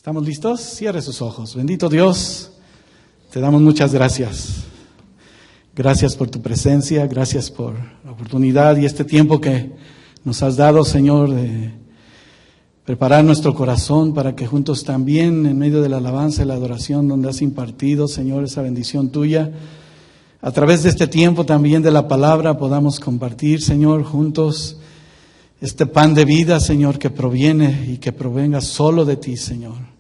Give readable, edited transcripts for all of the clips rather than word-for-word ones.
¿Estamos listos? Cierre sus ojos. Bendito Dios, te damos muchas gracias. Gracias por tu presencia, gracias por la oportunidad y este tiempo que nos has dado, Señor, de preparar nuestro corazón para que juntos también, en medio de la alabanza y la adoración donde has impartido, Señor, esa bendición tuya, a través de este tiempo también de la palabra podamos compartir, Señor, juntos este pan de vida, Señor, que proviene y que provenga solo de ti, Señor.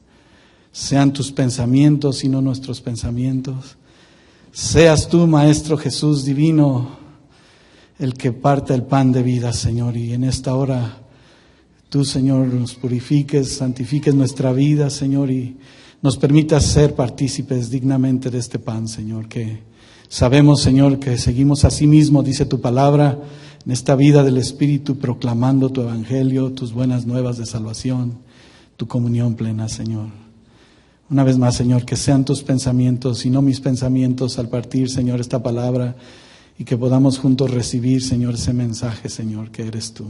Sean tus pensamientos y no nuestros pensamientos. Seas tú, Maestro Jesús divino, el que parte el pan de vida, Señor. Y en esta hora, tú, Señor, nos purifiques, santifiques nuestra vida, Señor, y nos permitas ser partícipes dignamente de este pan, Señor, que sabemos, Señor, que seguimos a sí mismo, dice tu palabra, en esta vida del Espíritu, proclamando tu evangelio, tus buenas nuevas de salvación, tu comunión plena, Señor. Una vez más, Señor, que sean tus pensamientos y no mis pensamientos al partir, Señor, esta palabra y que podamos juntos recibir, Señor, ese mensaje, Señor, que eres tú.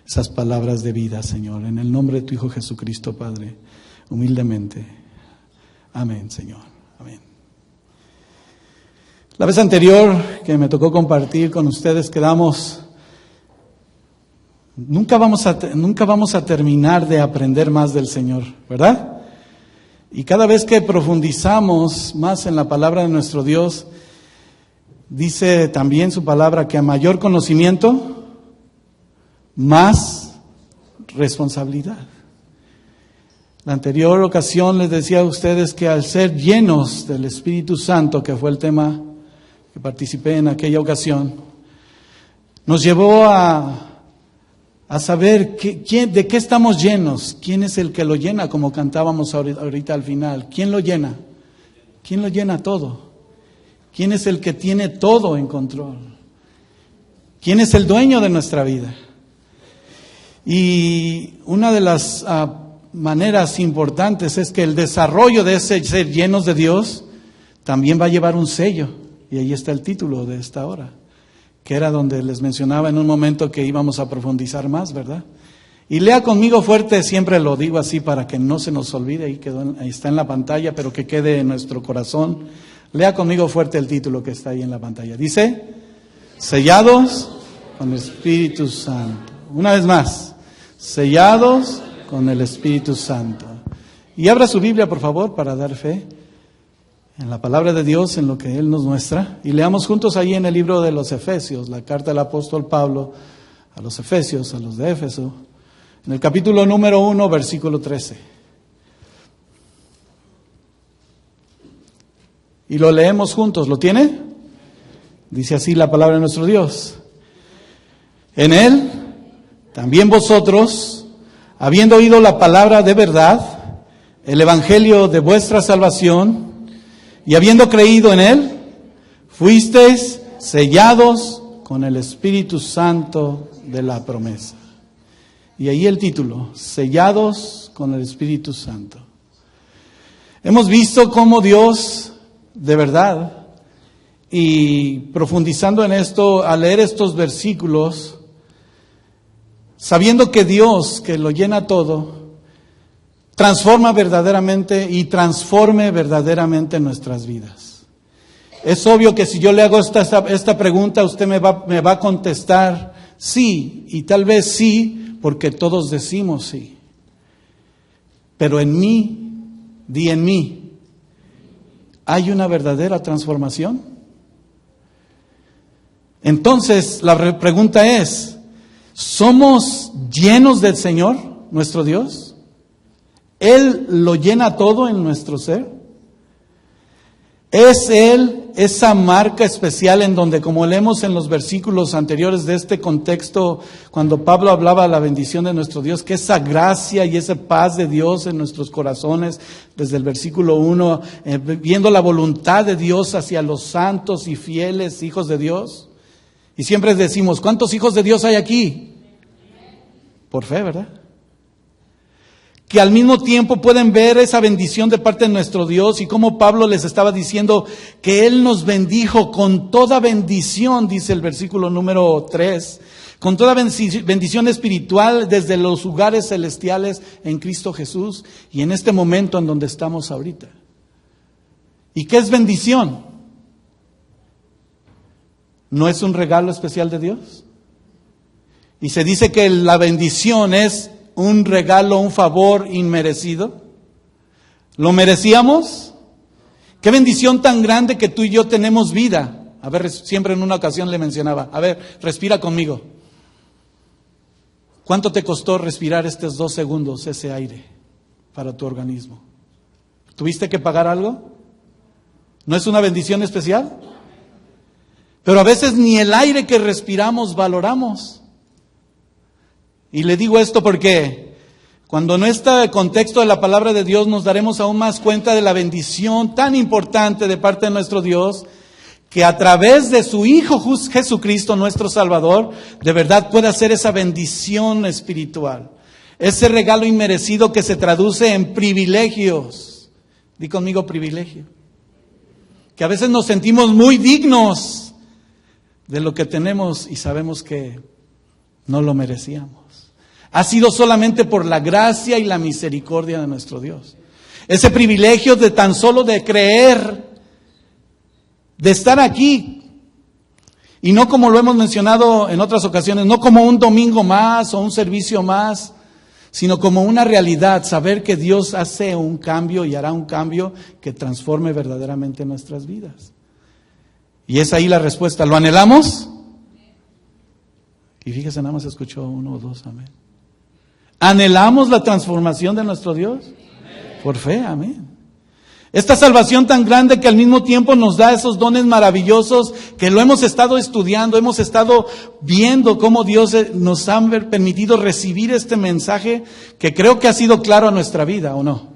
Esas palabras de vida, Señor, en el nombre de tu Hijo Jesucristo, Padre, humildemente. Amén, Señor. Amén. La vez anterior que me tocó compartir con ustedes quedamos, nunca vamos a terminar de aprender más del Señor, ¿verdad? Y cada vez que profundizamos más en la palabra de nuestro Dios, dice también su palabra que a mayor conocimiento, más responsabilidad. La anterior ocasión les decía a ustedes que al ser llenos del Espíritu Santo, que fue el tema que participé en aquella ocasión, nos llevó a saber de qué estamos llenos, quién es el que lo llena, como cantábamos ahorita al final. ¿Quién lo llena? ¿Quién lo llena todo? ¿Quién es el que tiene todo en control? ¿Quién es el dueño de nuestra vida? Y una de las maneras importantes es que el desarrollo de ese ser llenos de Dios también va a llevar un sello. Y ahí está el título de esta hora, que era donde les mencionaba en un momento que íbamos a profundizar más, ¿verdad? Y lea conmigo fuerte, siempre lo digo así para que no se nos olvide, ahí está en la pantalla, pero que quede en nuestro corazón. Lea conmigo fuerte el título que está ahí en la pantalla. Dice, sellados con el Espíritu Santo. Una vez más, sellados con el Espíritu Santo. Y abra su Biblia, por favor, para dar fe en la palabra de Dios, en lo que Él nos muestra. Y leamos juntos ahí en el libro de los Efesios, la carta del apóstol Pablo a los Efesios, a los de Éfeso, en el capítulo número 1, versículo 13. Y lo leemos juntos, ¿lo tiene? Dice así la palabra de nuestro Dios. En Él, también vosotros, habiendo oído la palabra de verdad, el evangelio de vuestra salvación, y habiendo creído en Él, fuisteis sellados con el Espíritu Santo de la promesa. Y ahí el título, sellados con el Espíritu Santo. Hemos visto cómo Dios, de verdad, y profundizando en esto, al leer estos versículos, sabiendo que Dios, que lo llena todo, transforma verdaderamente y transforme verdaderamente nuestras vidas. Es obvio que si yo le hago esta pregunta, usted me va a contestar sí, y tal vez sí, porque todos decimos sí. Pero en mí, di en mí, ¿hay una verdadera transformación? Entonces, la pregunta es, ¿somos llenos del Señor, nuestro Dios? ¿Él lo llena todo en nuestro ser? ¿Es Él esa marca especial en donde, como leemos en los versículos anteriores de este contexto, cuando Pablo hablaba de la bendición de nuestro Dios, que esa gracia y esa paz de Dios en nuestros corazones, desde el versículo 1, viendo la voluntad de Dios hacia los santos y fieles hijos de Dios? Y siempre decimos, ¿cuántos hijos de Dios hay aquí? Por fe, ¿verdad? Que al mismo tiempo pueden ver esa bendición de parte de nuestro Dios y como Pablo les estaba diciendo que Él nos bendijo con toda bendición, dice el versículo número 3, con toda bendición espiritual desde los lugares celestiales en Cristo Jesús y en este momento en donde estamos ahorita. ¿Y qué es bendición? ¿No es un regalo especial de Dios? Y se dice que la bendición es un regalo, un favor inmerecido. ¿Lo merecíamos? Qué bendición tan grande que tú y yo tenemos vida. A ver, siempre en una ocasión le mencionaba, a ver, respira conmigo. ¿Cuánto te costó respirar estos 2 segundos ese aire para tu organismo? ¿Tuviste que pagar algo? ¿No es una bendición especial? Pero a veces ni el aire que respiramos valoramos. Y le digo esto porque cuando no está el contexto de la palabra de Dios nos daremos aún más cuenta de la bendición tan importante de parte de nuestro Dios, que a través de su Hijo Jesucristo, nuestro Salvador, de verdad puede hacer esa bendición espiritual. Ese regalo inmerecido que se traduce en privilegios. Di conmigo privilegio. Que a veces nos sentimos muy dignos de lo que tenemos y sabemos que no lo merecíamos. Ha sido solamente por la gracia y la misericordia de nuestro Dios. Ese privilegio de tan solo de creer, de estar aquí, y no como lo hemos mencionado en otras ocasiones, no como un domingo más o un servicio más, sino como una realidad, saber que Dios hace un cambio y hará un cambio que transforme verdaderamente nuestras vidas. Y es ahí la respuesta, ¿lo anhelamos? Y fíjese, nada más escuchó 1 o 2, amén. ¿Anhelamos la transformación de nuestro Dios? Por fe, amén. Esta salvación tan grande que al mismo tiempo nos da esos dones maravillosos que lo hemos estado estudiando, hemos estado viendo cómo Dios nos ha permitido recibir este mensaje que creo que ha sido claro a nuestra vida, ¿o no?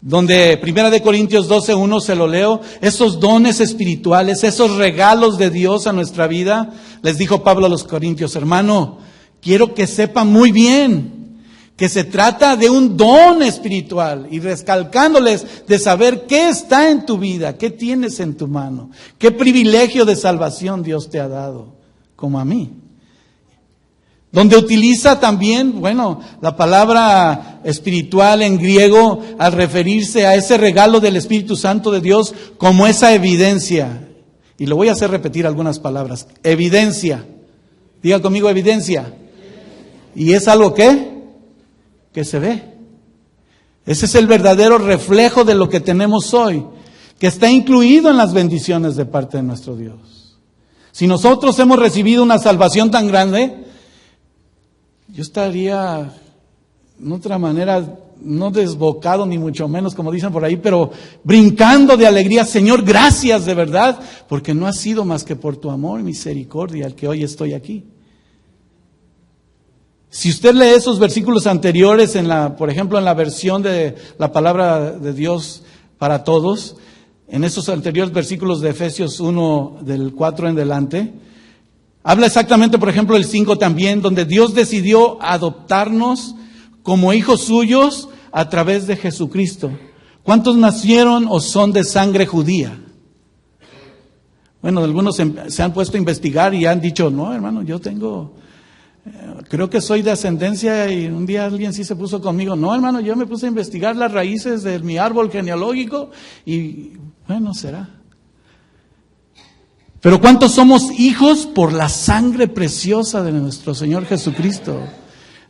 Donde 1 Corintios 12:1 se lo leo, esos dones espirituales, esos regalos de Dios a nuestra vida, les dijo Pablo a los Corintios, hermano, quiero que sepan muy bien que se trata de un don espiritual y recalcándoles de saber qué está en tu vida, qué tienes en tu mano, qué privilegio de salvación Dios te ha dado, como a mí. Donde utiliza también, la palabra espiritual en griego al referirse a ese regalo del Espíritu Santo de Dios como esa evidencia. Y lo voy a hacer repetir algunas palabras. Evidencia. Diga conmigo evidencia. ¿Y es algo qué? Que se ve. Ese es el verdadero reflejo de lo que tenemos hoy, que está incluido en las bendiciones de parte de nuestro Dios. Si nosotros hemos recibido una salvación tan grande, yo estaría de otra manera, no desbocado ni mucho menos como dicen por ahí, pero brincando de alegría. Señor, gracias de verdad, porque no ha sido más que por tu amor y misericordia el que hoy estoy aquí. Si usted lee esos versículos anteriores, por ejemplo, en la versión de la palabra de Dios para todos, en esos anteriores versículos de Efesios 1, del 4 en adelante, habla exactamente, por ejemplo, el 5 también, donde Dios decidió adoptarnos como hijos suyos a través de Jesucristo. ¿Cuántos nacieron o son de sangre judía? Bueno, algunos se han puesto a investigar y han dicho, no, hermano, creo que soy de ascendencia, y un día alguien sí se puso conmigo. No, hermano, yo me puse a investigar las raíces de mi árbol genealógico y será. Pero ¿cuántos somos hijos por la sangre preciosa de nuestro Señor Jesucristo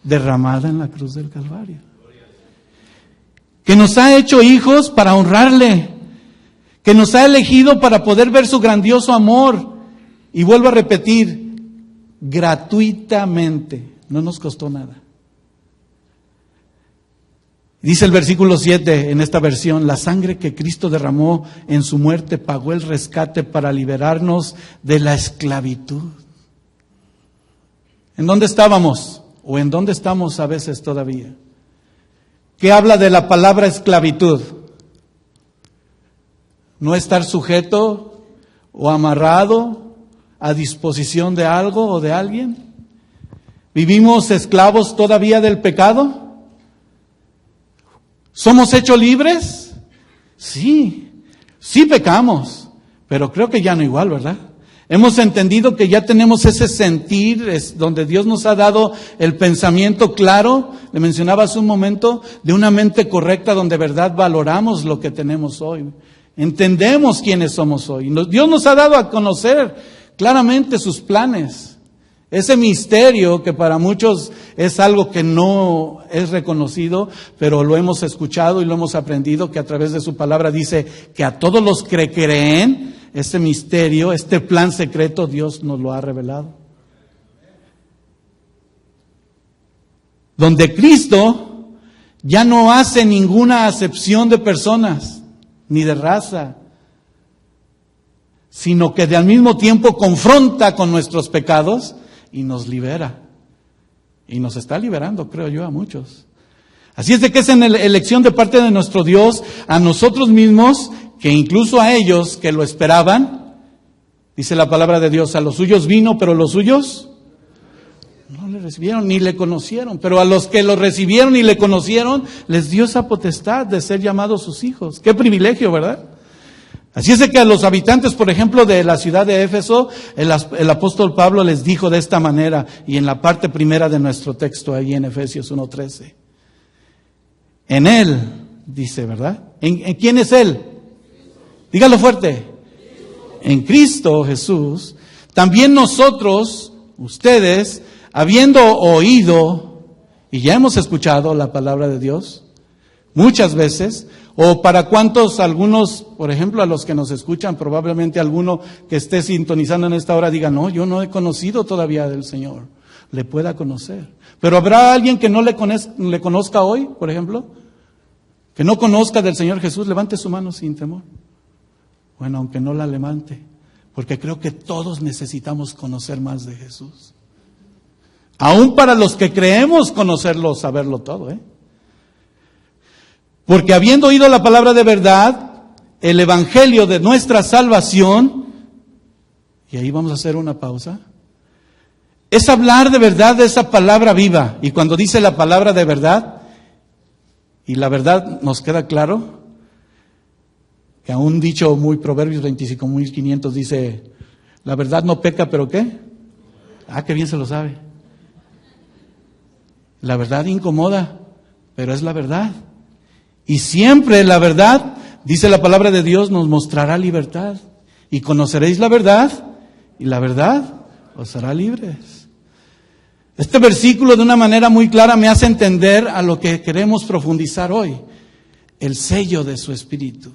derramada en la cruz del Calvario? Que nos ha hecho hijos para honrarle, que nos ha elegido para poder ver su grandioso amor. Y vuelvo a repetir, gratuitamente, no nos costó nada. Dice el versículo 7 en esta versión, la sangre que Cristo derramó en su muerte pagó el rescate para liberarnos de la esclavitud. ¿En dónde estábamos? ¿O en dónde estamos a veces todavía? ¿Qué habla de la palabra esclavitud? No estar sujeto o amarrado a disposición de algo o de alguien. ¿Vivimos esclavos todavía del pecado? ¿Somos hechos libres? Sí pecamos, pero creo que ya no igual, ¿verdad? Hemos entendido que ya tenemos ese sentir, es donde Dios nos ha dado el pensamiento claro, le mencionaba hace un momento, de una mente correcta donde de verdad valoramos lo que tenemos hoy. Entendemos quiénes somos hoy. Dios nos ha dado a conocer claramente sus planes. Ese misterio que para muchos es algo que no es reconocido, pero lo hemos escuchado y lo hemos aprendido, que a través de su palabra dice que a todos los que creen, ese misterio, este plan secreto, Dios nos lo ha revelado. Donde Cristo ya no hace ninguna acepción de personas, ni de raza, sino que al mismo tiempo confronta con nuestros pecados y nos libera. Y nos está liberando, creo yo, a muchos. Así es de que es en elección de parte de nuestro Dios a nosotros mismos, que incluso a ellos que lo esperaban, dice la palabra de Dios, a los suyos vino, pero los suyos no le recibieron ni le conocieron. Pero a los que lo recibieron y le conocieron, les dio esa potestad de ser llamados sus hijos. Qué privilegio, ¿verdad? Así es de que a los habitantes, por ejemplo, de la ciudad de Éfeso, el apóstol Pablo les dijo de esta manera, y en la parte primera de nuestro texto, ahí en Efesios 1:13. En Él, dice, ¿verdad? ¿En quién es Él? Dígalo fuerte. En Cristo Jesús, también nosotros, ustedes, habiendo oído, y ya hemos escuchado la palabra de Dios, muchas veces, o para cuantos, algunos, por ejemplo, a los que nos escuchan, probablemente alguno que esté sintonizando en esta hora diga, no, yo no he conocido todavía del Señor, le pueda conocer. Pero ¿habrá alguien que no le conozca hoy, por ejemplo? Que no conozca del Señor Jesús, levante su mano sin temor. Bueno, aunque no la levante, porque creo que todos necesitamos conocer más de Jesús. Aún para los que creemos conocerlo, saberlo todo, Porque habiendo oído la palabra de verdad, el evangelio de nuestra salvación, y ahí vamos a hacer una pausa, es hablar de verdad de esa palabra viva. Y cuando dice la palabra de verdad, y la verdad nos queda claro, que a un dicho muy Proverbios 25.500 dice, la verdad no peca, pero ¿qué? Ah, qué bien se lo sabe. La verdad incomoda, pero es la verdad. Y siempre la verdad, dice la palabra de Dios, nos mostrará libertad. Y conoceréis la verdad, y la verdad os hará libres. Este versículo de una manera muy clara me hace entender a lo que queremos profundizar hoy. El sello de su Espíritu.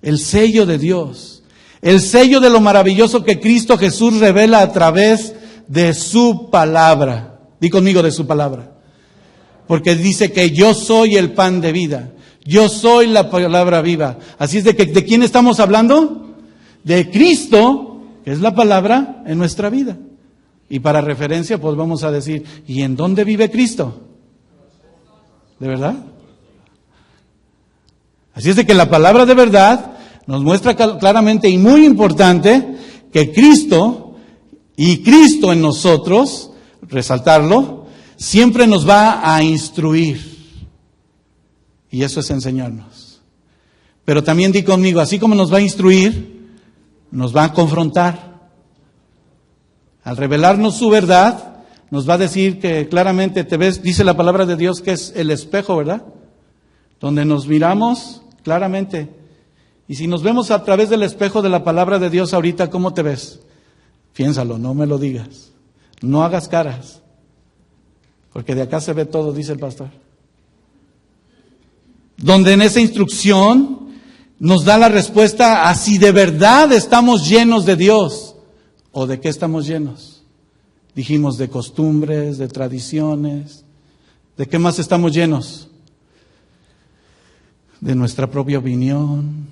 El sello de Dios. El sello de lo maravilloso que Cristo Jesús revela a través de su palabra. Di conmigo, de su palabra. Porque dice que yo soy el pan de vida. Yo soy la palabra viva. Así es de que, ¿de quién estamos hablando? De Cristo, que es la palabra en nuestra vida. Y para referencia, pues vamos a decir, ¿y en dónde vive Cristo? ¿De verdad? Así es de que la palabra de verdad nos muestra claramente y muy importante que Cristo y Cristo en nosotros, resaltarlo, siempre nos va a instruir. Y eso es enseñarnos. Pero también di conmigo, así como nos va a instruir, nos va a confrontar. Al revelarnos su verdad, nos va a decir que claramente te ves, dice la palabra de Dios que es el espejo, ¿verdad? Donde nos miramos claramente. Y si nos vemos a través del espejo de la palabra de Dios ahorita, ¿cómo te ves? Piénsalo, no me lo digas. No hagas caras. Porque de acá se ve todo, dice el pastor. Donde en esa instrucción nos da la respuesta a si de verdad estamos llenos de Dios. ¿O de qué estamos llenos? Dijimos de costumbres, de tradiciones. ¿De qué más estamos llenos? De nuestra propia opinión,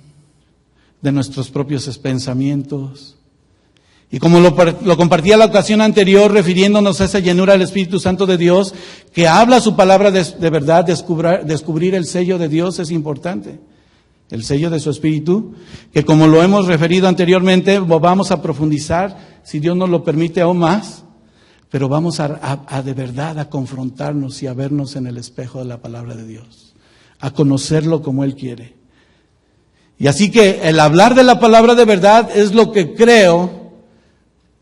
de nuestros propios pensamientos. Y como lo compartía la ocasión anterior, refiriéndonos a esa llenura del Espíritu Santo de Dios, que habla su palabra de verdad, descubrir el sello de Dios es importante. El sello de su Espíritu, que como lo hemos referido anteriormente, vamos a profundizar, si Dios nos lo permite aún más, pero vamos a de verdad a confrontarnos y a vernos en el espejo de la palabra de Dios, a conocerlo como Él quiere. Y así que el hablar de la palabra de verdad es lo que creo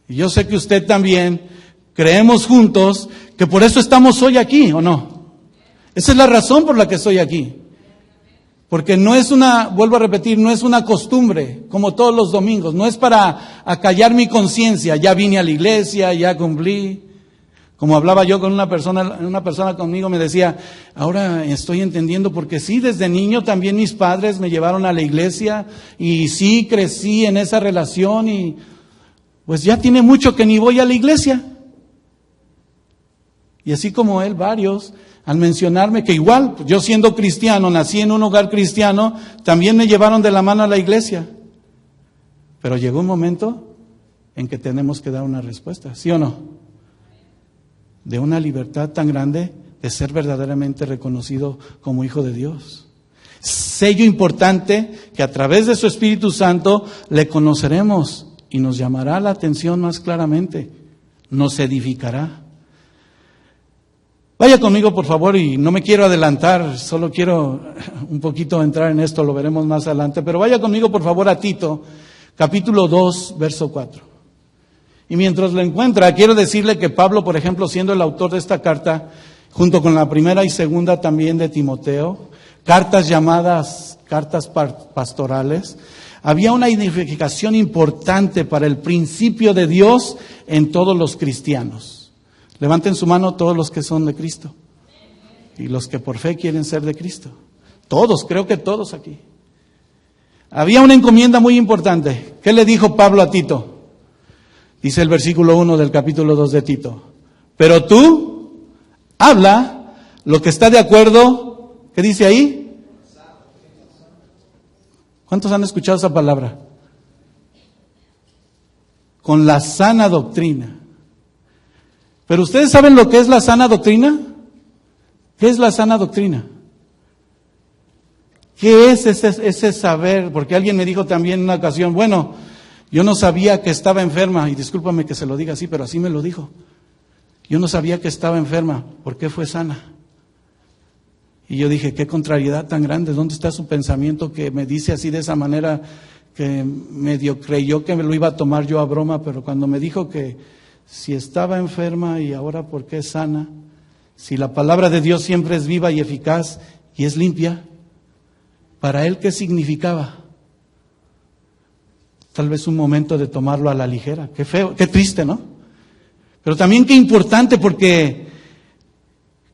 Y yo sé que usted también, creemos juntos que por eso estamos hoy aquí, ¿o no? Esa es la razón por la que estoy aquí. Porque no es vuelvo a repetir, no es una costumbre, como todos los domingos. No es para acallar mi conciencia. Ya vine a la iglesia, ya cumplí. Como hablaba yo con una persona conmigo me decía, ahora estoy entendiendo, porque sí, desde niño también mis padres me llevaron a la iglesia y sí crecí en esa relación y pues ya tiene mucho que ni voy a la iglesia. Y así como él, varios, al mencionarme que igual, yo siendo cristiano, nací en un hogar cristiano, también me llevaron de la mano a la iglesia. Pero llegó un momento en que tenemos que dar una respuesta, ¿sí o no? De una libertad tan grande de ser verdaderamente reconocido como hijo de Dios. Sello importante que a través de su Espíritu Santo le conoceremos y nos llamará la atención más claramente, nos edificará. Vaya conmigo, por favor, y no me quiero adelantar, solo quiero un poquito entrar en esto, lo veremos más adelante, pero vaya conmigo, por favor, a Tito, capítulo 2, verso 4. Y mientras lo encuentra, quiero decirle que Pablo, por ejemplo, siendo el autor de esta carta, junto con la primera y segunda también de Timoteo, cartas llamadas cartas pastorales, había una identificación importante para el principio de Dios en todos los cristianos. Levanten su mano todos los que son de Cristo y los que por fe quieren ser de Cristo. Todos, creo que todos aquí. Había una encomienda muy importante. ¿Qué le dijo Pablo a Tito? Dice el versículo 1 del capítulo 2 de Tito. Pero tú, habla lo que está de acuerdo. ¿Qué dice ahí? ¿Cuántos han escuchado esa palabra? Con la sana doctrina. Pero ¿ustedes saben lo que es la sana doctrina? ¿Qué es la sana doctrina? ¿Qué es ese saber? Porque alguien me dijo también en una ocasión, bueno, yo no sabía que estaba enferma, y discúlpame que se lo diga así, pero así me lo dijo. Yo no sabía que estaba enferma, ¿por qué fue sana? Y yo dije, qué contrariedad tan grande, ¿dónde está su pensamiento que me dice así de esa manera, que medio creyó que me lo iba a tomar yo a broma, pero cuando me dijo que si estaba enferma y ahora por qué es sana, si la palabra de Dios siempre es viva y eficaz y es limpia, ¿para él qué significaba? Tal vez un momento de tomarlo a la ligera. Qué feo, qué triste, ¿no? Pero también qué importante, porque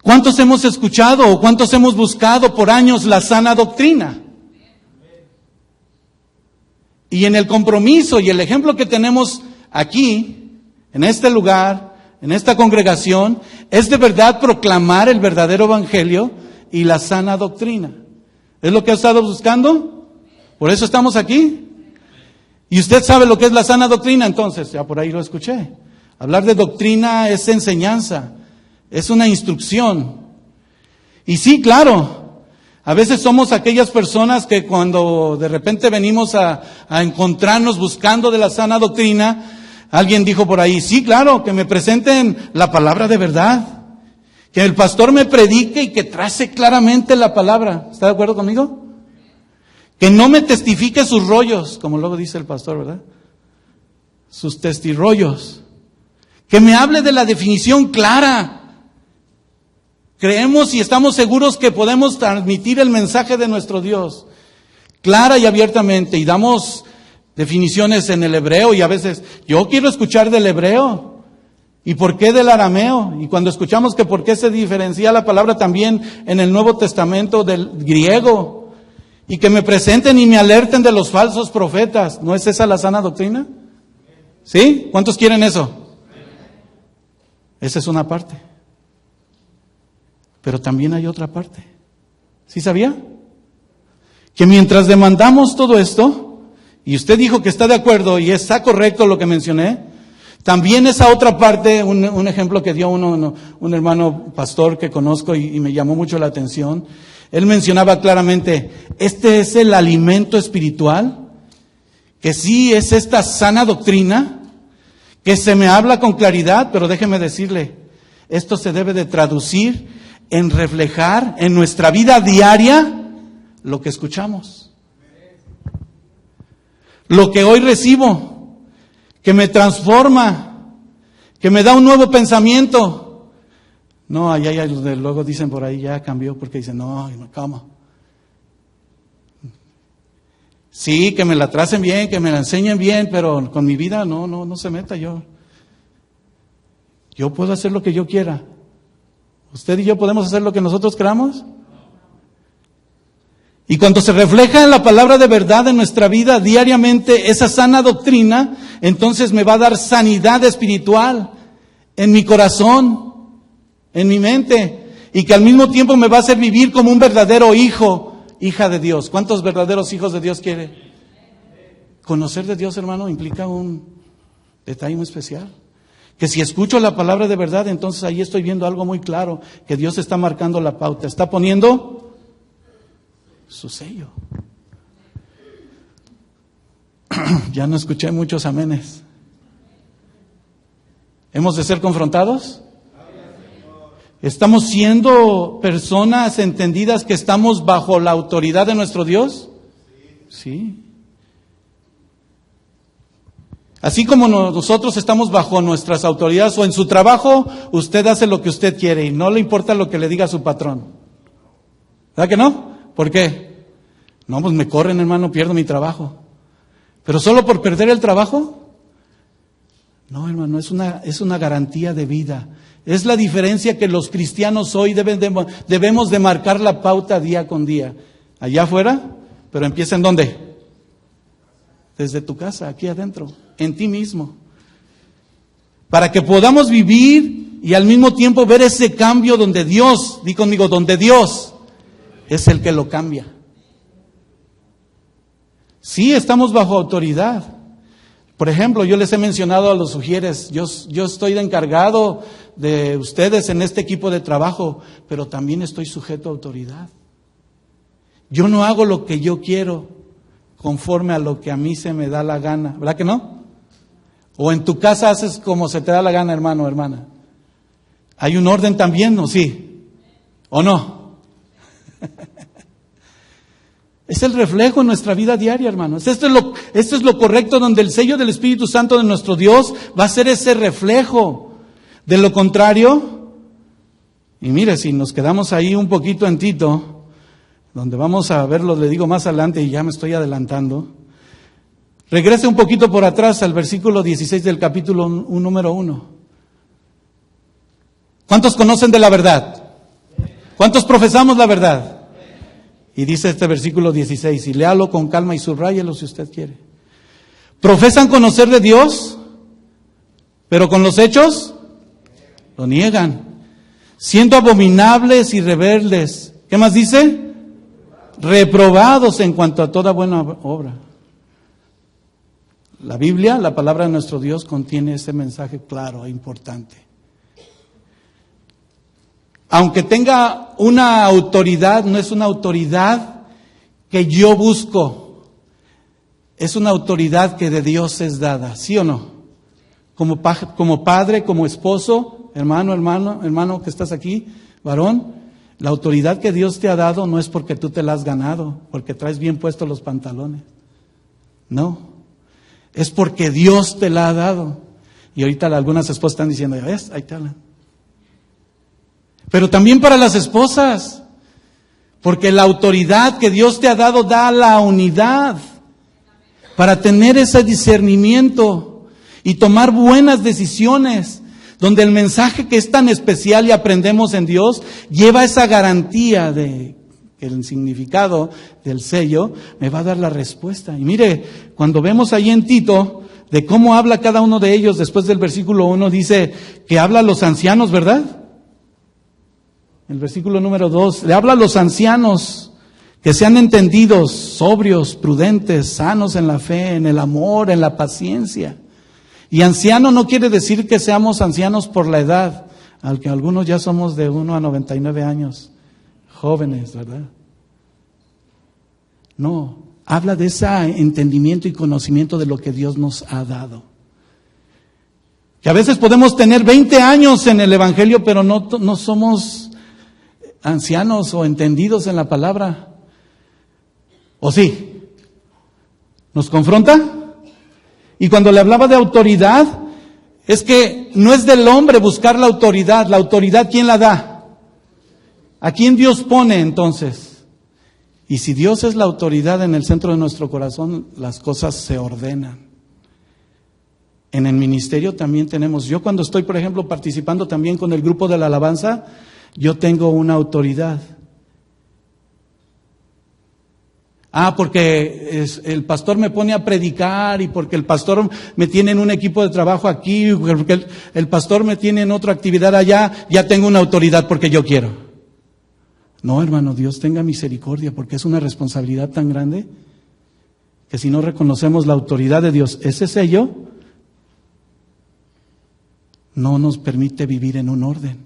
¿cuántos hemos escuchado o cuántos hemos buscado por años la sana doctrina? Y en el compromiso y el ejemplo que tenemos aquí, en este lugar, en esta congregación, es de verdad proclamar el verdadero evangelio y la sana doctrina. ¿Es lo que ha estado buscando? ¿Por eso estamos aquí? ¿Y usted sabe lo que es la sana doctrina? Entonces, ya por ahí lo escuché. Hablar de doctrina es enseñanza, es una instrucción. Y sí, claro, a veces somos aquellas personas que cuando de repente venimos a encontrarnos buscando de la sana doctrina, alguien dijo por ahí, sí, claro, que me presenten la palabra de verdad, que el pastor me predique y que trace claramente la palabra. ¿Está de acuerdo conmigo? Que no me testifique sus rollos, como luego dice el pastor, ¿verdad? Sus testirollos. Que me hable de la definición clara. Creemos y estamos seguros que podemos transmitir el mensaje de nuestro Dios clara y abiertamente, y damos definiciones en el hebreo, y a veces yo quiero escuchar del hebreo. ¿Y por qué del arameo? Y cuando escuchamos que por qué se diferencia la palabra también en el Nuevo Testamento del griego, y que me presenten y me alerten de los falsos profetas, ¿no es esa la sana doctrina? ¿Sí? ¿Cuántos quieren eso? Esa es una parte. Pero también hay otra parte. ¿Sí sabía? Que mientras demandamos todo esto, y usted dijo que está de acuerdo y está correcto lo que mencioné, también esa otra parte, un ejemplo que dio un hermano pastor que conozco y me llamó mucho la atención, él mencionaba claramente, este es el alimento espiritual, que sí es esta sana doctrina, que se me habla con claridad, pero déjeme decirle, esto se debe de traducir en reflejar en nuestra vida diaria lo que escuchamos. Lo que hoy recibo, que me transforma, que me da un nuevo pensamiento. No, allá luego dicen por ahí, ya cambió, porque dicen, no, ¿cómo? Sí, que me la tracen bien, que me la enseñen bien, pero con mi vida no se meta yo. Yo puedo hacer lo que yo quiera. ¿Usted y yo podemos hacer lo que nosotros queramos? Y cuando se refleja en la palabra de verdad en nuestra vida diariamente, esa sana doctrina, entonces me va a dar sanidad espiritual en mi corazón, en mi mente, y que al mismo tiempo me va a hacer vivir como un verdadero hijo, hija de Dios. ¿Cuántos verdaderos hijos de Dios quiere? Conocer de Dios, hermano, implica un detalle muy especial. Que si escucho la palabra de verdad, entonces ahí estoy viendo algo muy claro, que Dios está marcando la pauta, está poniendo su sello. Ya no escuché muchos amenes. ¿Hemos de ser confrontados? ¿Estamos siendo personas entendidas que estamos bajo la autoridad de nuestro Dios? Sí. Así como nosotros estamos bajo nuestras autoridades o en su trabajo, usted hace lo que usted quiere y no le importa lo que le diga su patrón. ¿Verdad que no? ¿Por qué? No, pues me corren, hermano, pierdo mi trabajo. ¿Pero solo por perder el trabajo? No, hermano, es una garantía de vida. Es la diferencia que los cristianos hoy debemos de marcar la pauta día con día. Allá afuera, pero empieza ¿en dónde? Desde tu casa, aquí adentro, en ti mismo. Para que podamos vivir y al mismo tiempo ver ese cambio donde Dios, di conmigo, donde Dios es el que lo cambia. Sí, estamos bajo autoridad. Por ejemplo, yo les he mencionado a los sugieres, yo estoy de encargado de ustedes en este equipo de trabajo, pero también estoy sujeto a autoridad. Yo no hago lo que yo quiero conforme a lo que a mí se me da la gana, ¿verdad que no? O en tu casa haces como se te da la gana, hermano o hermana. ¿Hay un orden también, o sí? ¿O no? Es el reflejo en nuestra vida diaria, hermanos. Esto es lo correcto, donde el sello del Espíritu Santo de nuestro Dios va a ser ese reflejo. De lo contrario, y mire, si nos quedamos ahí un poquito en Tito, donde vamos a verlo, le digo más adelante y ya me estoy adelantando. Regrese un poquito por atrás al versículo 16 del capítulo número 1. ¿Cuántos conocen de la verdad? ¿Cuántos profesamos la verdad? Y dice este versículo 16, y léalo con calma y subráyelo si usted quiere. Profesan conocer de Dios, pero con los hechos lo niegan, siendo abominables y rebeldes. ¿Qué más dice? Reprobados en cuanto a toda buena obra. La Biblia, la palabra de nuestro Dios, contiene ese mensaje claro e importante. Aunque tenga una autoridad, no es una autoridad que yo busco. Es una autoridad que de Dios es dada, ¿sí o no? Como padre, como esposo, hermano que estás aquí, varón, la autoridad que Dios te ha dado no es porque tú te la has ganado, porque traes bien puestos los pantalones. No, es porque Dios te la ha dado. Y ahorita algunas esposas están diciendo, ya ves, ahí te hablan. Pero también para las esposas, porque la autoridad que Dios te ha dado da la unidad para tener ese discernimiento y tomar buenas decisiones, donde el mensaje que es tan especial y aprendemos en Dios lleva esa garantía de que el significado del sello me va a dar la respuesta. Y mire, cuando vemos ahí en Tito de cómo habla cada uno de ellos, después del versículo 1 dice que habla a los ancianos, ¿verdad? El versículo número 2, le habla a los ancianos que sean entendidos, sobrios, prudentes, sanos en la fe, en el amor, en la paciencia. Y anciano no quiere decir que seamos ancianos por la edad, aunque algunos ya somos de 1 a 99 años, jóvenes, ¿verdad? No, habla de ese entendimiento y conocimiento de lo que Dios nos ha dado. Que a veces podemos tener 20 años en el Evangelio, pero no somos ancianos o entendidos en la palabra. ¿O sí? ¿Nos confronta? Y cuando le hablaba de autoridad, Es que no es del hombre buscar la autoridad. La autoridad, ¿quién la da? ¿A quién Dios pone entonces? Y si Dios es la autoridad en el centro de nuestro corazón, las cosas se ordenan. En el ministerio también tenemos, yo cuando estoy, por ejemplo, participando también con el grupo de la alabanza, yo tengo una autoridad. Porque el pastor me pone a predicar y porque el pastor me tiene en un equipo de trabajo aquí, porque el pastor me tiene en otra actividad allá, ya tengo una autoridad porque yo quiero. No, hermano, Dios tenga misericordia porque es una responsabilidad tan grande que si no reconocemos la autoridad de Dios, ese sello no nos permite vivir en un orden.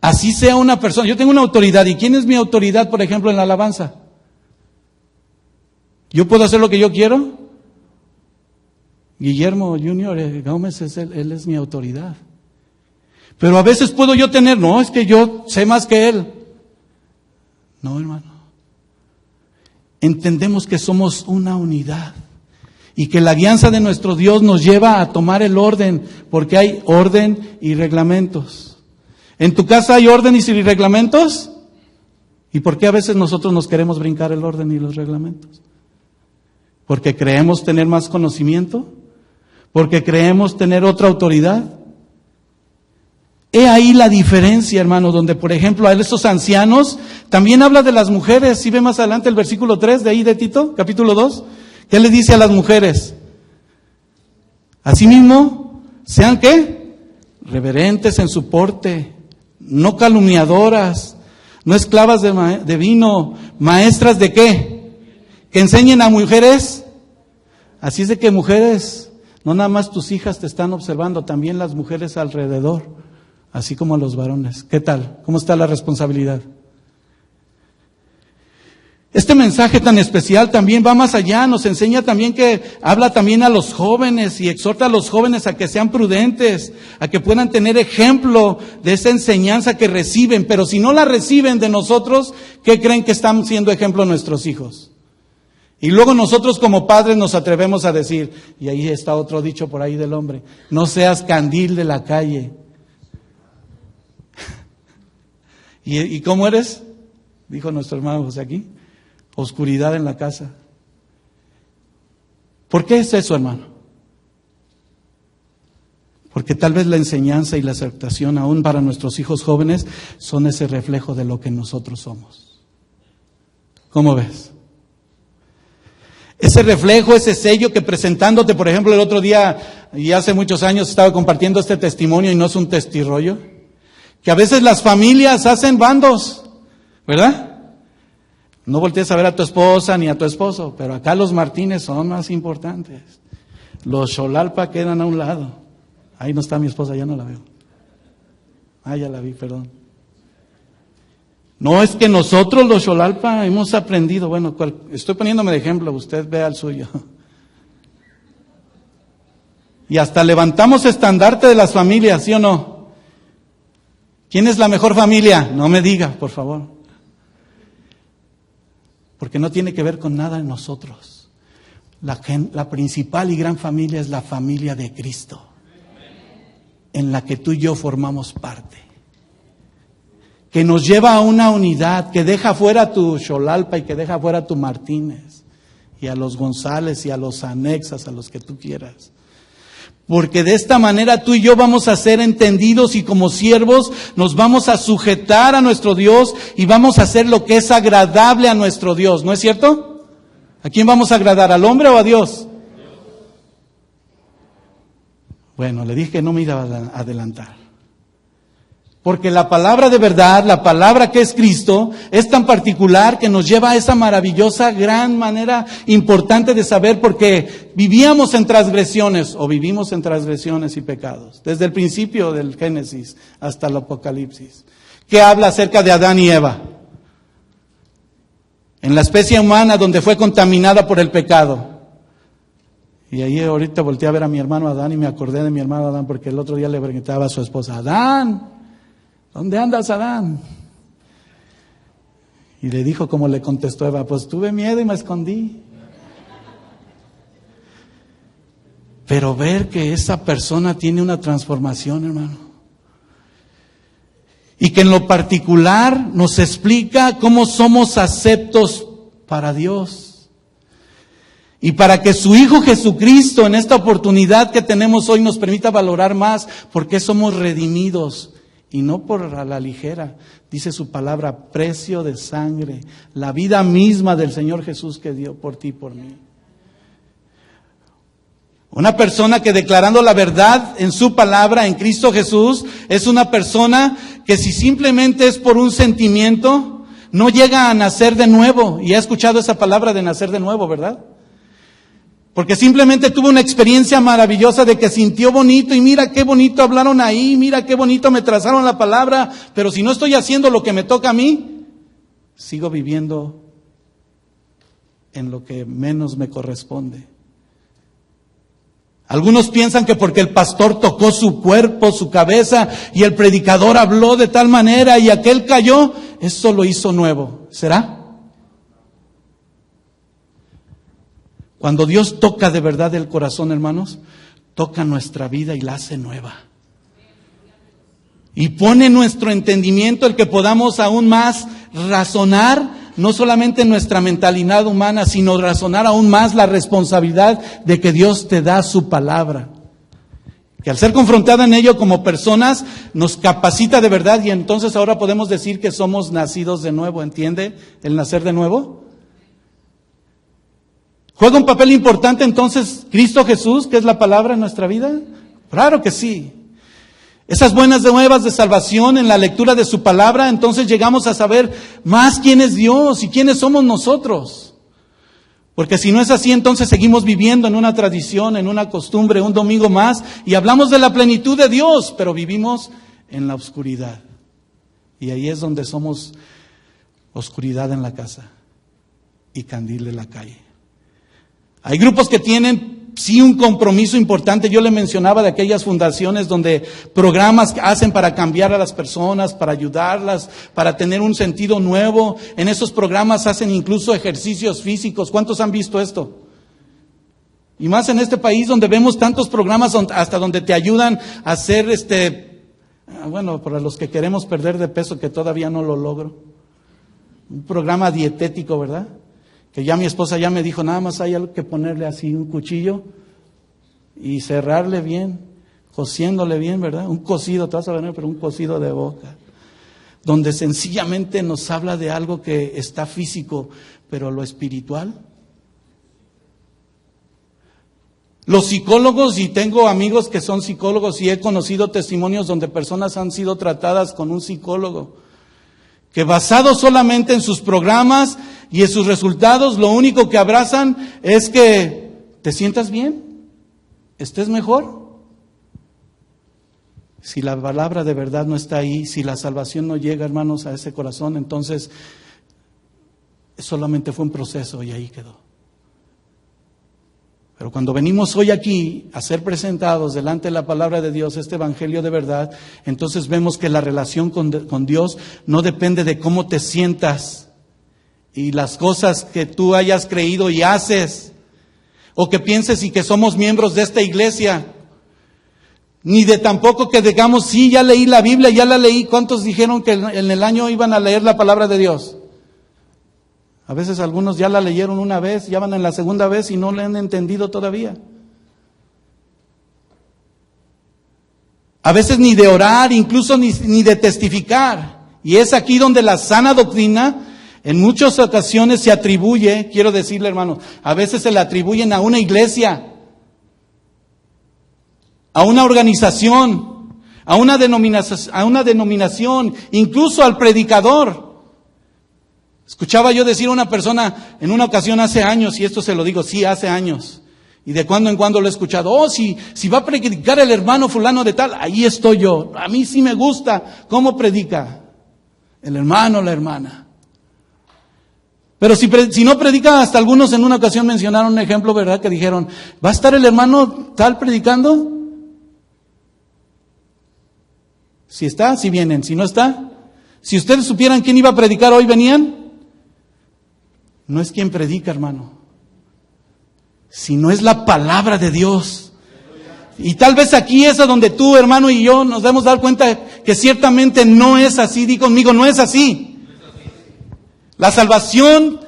Así sea una persona, yo tengo una autoridad, ¿y quién es mi autoridad, por ejemplo, en la alabanza? ¿Yo puedo hacer lo que yo quiero? Guillermo Junior Gómez, él es mi autoridad. Pero a veces puedo yo tener, no, es que yo sé más que él. No, hermano. Entendemos que somos una unidad y que la guianza de nuestro Dios nos lleva a tomar el orden, porque hay orden y reglamentos. ¿En tu casa hay orden y reglamentos? ¿Y por qué a veces nosotros nos queremos brincar el orden y los reglamentos? ¿Porque creemos tener más conocimiento? ¿Porque creemos tener otra autoridad? He ahí la diferencia, hermano, donde, por ejemplo, a estos ancianos, también habla de las mujeres. ¿Sí ve más adelante el versículo 3 de ahí de Tito, capítulo 2? ¿Qué le dice a las mujeres? Asimismo, sean ¿qué? Reverentes en su porte, no calumniadoras, no esclavas de vino, maestras de ¿qué? Que enseñen a mujeres. Así es de que mujeres, no nada más tus hijas te están observando, también las mujeres alrededor, así como a los varones. ¿Qué tal? ¿Cómo está la responsabilidad? Este mensaje tan especial también va más allá, nos enseña también que habla también a los jóvenes y exhorta a los jóvenes a que sean prudentes, a que puedan tener ejemplo de esa enseñanza que reciben, pero si no la reciben de nosotros, ¿qué creen que están siendo ejemplo nuestros hijos? Y luego nosotros como padres nos atrevemos a decir, y ahí está otro dicho por ahí del hombre, no seas candil de la calle. ¿Y cómo eres? Dijo nuestro hermano José aquí, oscuridad en la casa. ¿Por qué es eso, hermano? Porque tal vez la enseñanza y la aceptación aún para nuestros hijos jóvenes son ese reflejo de lo que nosotros somos. ¿Cómo ves? Ese reflejo, ese sello que presentándote, por ejemplo, el otro día, y hace muchos años estaba compartiendo este testimonio y no es un testirollo, que a veces las familias hacen bandos, ¿verdad? No voltees a ver a tu esposa ni a tu esposo, pero acá los Martínez son más importantes. Los Xolalpa quedan a un lado. Ahí no está mi esposa, ya no la veo. Ya la vi, perdón. No, es que nosotros los Xolalpa hemos aprendido, bueno, estoy poniéndome de ejemplo, usted vea el suyo. Y hasta levantamos estandarte de las familias, ¿sí o no? ¿Quién es la mejor familia? No me diga, por favor. Porque no tiene que ver con nada en nosotros. La principal y gran familia es la familia de Cristo, en la que tú y yo formamos parte, que nos lleva a una unidad, que deja fuera a tu Xolalpa y que deja fuera a tu Martínez, y a los González y a los Anexas, a los que tú quieras. Porque de esta manera tú y yo vamos a ser entendidos y como siervos nos vamos a sujetar a nuestro Dios y vamos a hacer lo que es agradable a nuestro Dios, ¿no es cierto? ¿A quién vamos a agradar? ¿Al hombre o a Dios? Bueno, le dije que no me iba a adelantar. Porque la palabra de verdad, la palabra que es Cristo, es tan particular que nos lleva a esa maravillosa, gran manera importante de saber por qué vivíamos en transgresiones o vivimos en transgresiones y pecados. Desde el principio del Génesis hasta el Apocalipsis. ¿Qué habla acerca de Adán y Eva? En la especie humana donde fue contaminada por el pecado. Y ahí ahorita volteé a ver a mi hermano Adán y me acordé de mi hermano Adán porque el otro día le preguntaba a su esposa, Adán, ¿dónde andas, Adán? Y le dijo como le contestó Eva, pues tuve miedo y me escondí. pero ver que esa persona tiene una transformación, hermano. Y que en lo particular nos explica cómo somos aceptos para Dios. Y para que su Hijo Jesucristo en esta oportunidad que tenemos hoy nos permita valorar más por qué somos redimidos. Y no por a la ligera, dice su palabra, precio de sangre, la vida misma del Señor Jesús que dio por ti y por mí. Una persona que declarando la verdad en su palabra, en Cristo Jesús, es una persona que si simplemente es por un sentimiento, no llega a nacer de nuevo. Y ha escuchado esa palabra de nacer de nuevo, ¿verdad? Porque simplemente tuvo una experiencia maravillosa de que sintió bonito y mira qué bonito hablaron ahí, mira qué bonito me trazaron la palabra, pero si no estoy haciendo lo que me toca a mí, sigo viviendo en lo que menos me corresponde. Algunos piensan que porque el pastor tocó su cuerpo, su cabeza, y el predicador habló de tal manera y aquel cayó, eso lo hizo nuevo. ¿Será? Cuando Dios toca de verdad el corazón, hermanos, toca nuestra vida y la hace nueva. Y pone en nuestro entendimiento el que podamos aún más razonar, no solamente nuestra mentalidad humana, sino razonar aún más la responsabilidad de que Dios te da su palabra. Que al ser confrontada en ello como personas, nos capacita de verdad y entonces ahora podemos decir que somos nacidos de nuevo. ¿Entiende el nacer de nuevo? ¿Juega un papel importante entonces Cristo Jesús, que es la palabra en nuestra vida? Claro que sí. Esas buenas nuevas de salvación en la lectura de su palabra, entonces llegamos a saber más quién es Dios y quiénes somos nosotros. Porque si no es así, entonces seguimos viviendo en una tradición, en una costumbre, un domingo más, y hablamos de la plenitud de Dios, pero vivimos en la oscuridad. Y ahí es donde somos oscuridad en la casa y candil de la calle. Hay grupos que tienen sí un compromiso importante. Yo le mencionaba de aquellas fundaciones donde programas hacen para cambiar a las personas, para ayudarlas, para tener un sentido nuevo. En esos programas hacen incluso ejercicios físicos. ¿Cuántos han visto esto? Y más en este país donde vemos tantos programas hasta donde te ayudan a hacer bueno, para los que queremos perder de peso, que todavía no lo logro. Un programa dietético, ¿verdad? Que ya mi esposa ya me dijo, nada más hay algo que ponerle así un cuchillo y cerrarle bien, cosiéndole bien, ¿verdad? Un cocido, te vas a ver, pero un cocido de boca. Donde sencillamente nos habla de algo que está físico, pero lo espiritual. Los psicólogos, y tengo amigos que son psicólogos y he conocido testimonios donde personas han sido tratadas con un psicólogo, que basado solamente en sus programas y en sus resultados, lo único que abrazan es que te sientas bien, estés mejor. Si la palabra de verdad no está ahí, si la salvación no llega, hermanos, a ese corazón, entonces solamente fue un proceso y ahí quedó. Pero cuando venimos hoy aquí a ser presentados delante de la palabra de Dios, este evangelio de verdad, entonces vemos que la relación con Dios no depende de cómo te sientas y las cosas que tú hayas creído y haces, o que pienses y que somos miembros de esta iglesia, ni de tampoco que digamos, sí, ya leí la Biblia, ya la leí. ¿Cuántos dijeron que en el año iban a leer la palabra de Dios? A veces algunos ya la leyeron una vez, ya van en la segunda vez y no la han entendido todavía. A veces ni de orar, incluso ni de testificar. Y es aquí donde la sana doctrina en muchas ocasiones se atribuye, quiero decirle, hermano, a veces se le atribuyen a una iglesia, a una organización, a una denominación, incluso al predicador. Escuchaba yo decir a una persona en una ocasión hace años, y esto se lo digo, sí, hace años, y de cuando en cuando lo he escuchado, si va a predicar el hermano fulano de tal, ahí estoy yo, a mí sí me gusta cómo predica el hermano o la hermana. Pero si no predica, hasta algunos en una ocasión mencionaron un ejemplo, ¿verdad? Que dijeron, ¿va a estar el hermano tal predicando? Si está, si vienen, si no está. Si ustedes supieran quién iba a predicar hoy, ¿venían? No es quien predica, hermano, sino es la palabra de Dios. Y tal vez aquí es a donde tú, hermano, y yo nos debemos dar cuenta que ciertamente no es así. Di conmigo, no es así. La salvación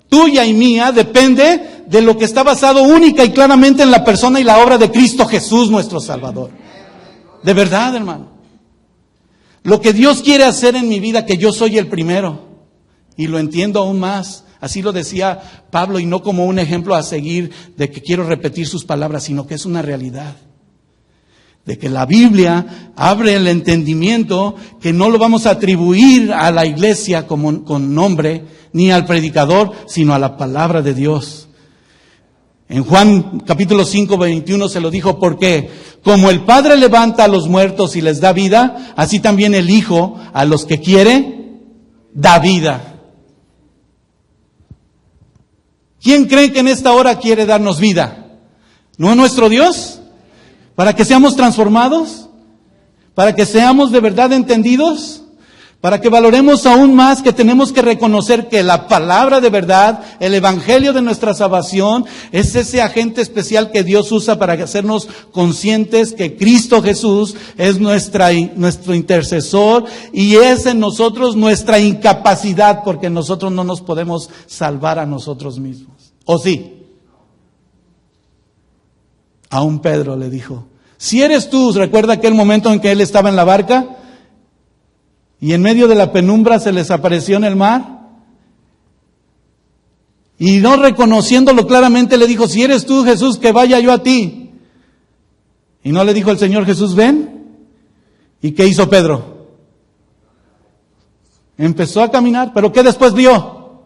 tuya y mía depende de lo que está basado única y claramente en la persona y la obra de Cristo Jesús, nuestro Salvador. De verdad, hermano. Lo que Dios quiere hacer en mi vida, que yo soy el primero. Y lo entiendo aún más. Así lo decía Pablo, y no como un ejemplo a seguir de que quiero repetir sus palabras, sino que es una realidad. De que la Biblia abre el entendimiento que no lo vamos a atribuir a la iglesia con nombre, ni al predicador, sino a la palabra de Dios. En Juan capítulo 5, 21 se lo dijo, porque como el Padre levanta a los muertos y les da vida, así también el Hijo a los que quiere da vida. ¿Quién cree que en esta hora quiere darnos vida? ¿No nuestro Dios? ¿Para que seamos transformados? ¿Para que seamos de verdad entendidos? Para que valoremos aún más que tenemos que reconocer que la palabra de verdad, el evangelio de nuestra salvación, es ese agente especial que Dios usa para hacernos conscientes que Cristo Jesús es nuestro intercesor y es en nosotros nuestra incapacidad, porque nosotros no nos podemos salvar a nosotros mismos. ¿O sí? Aún Pedro le dijo, si eres tú, recuerda aquel momento en que él estaba en la barca y en medio de la penumbra se les apareció en el mar, y no reconociéndolo claramente le dijo, si eres tú, Jesús, que vaya yo a ti. Y no le dijo el Señor Jesús, ven. ¿Y qué hizo Pedro? Empezó a caminar, pero ¿qué después vio?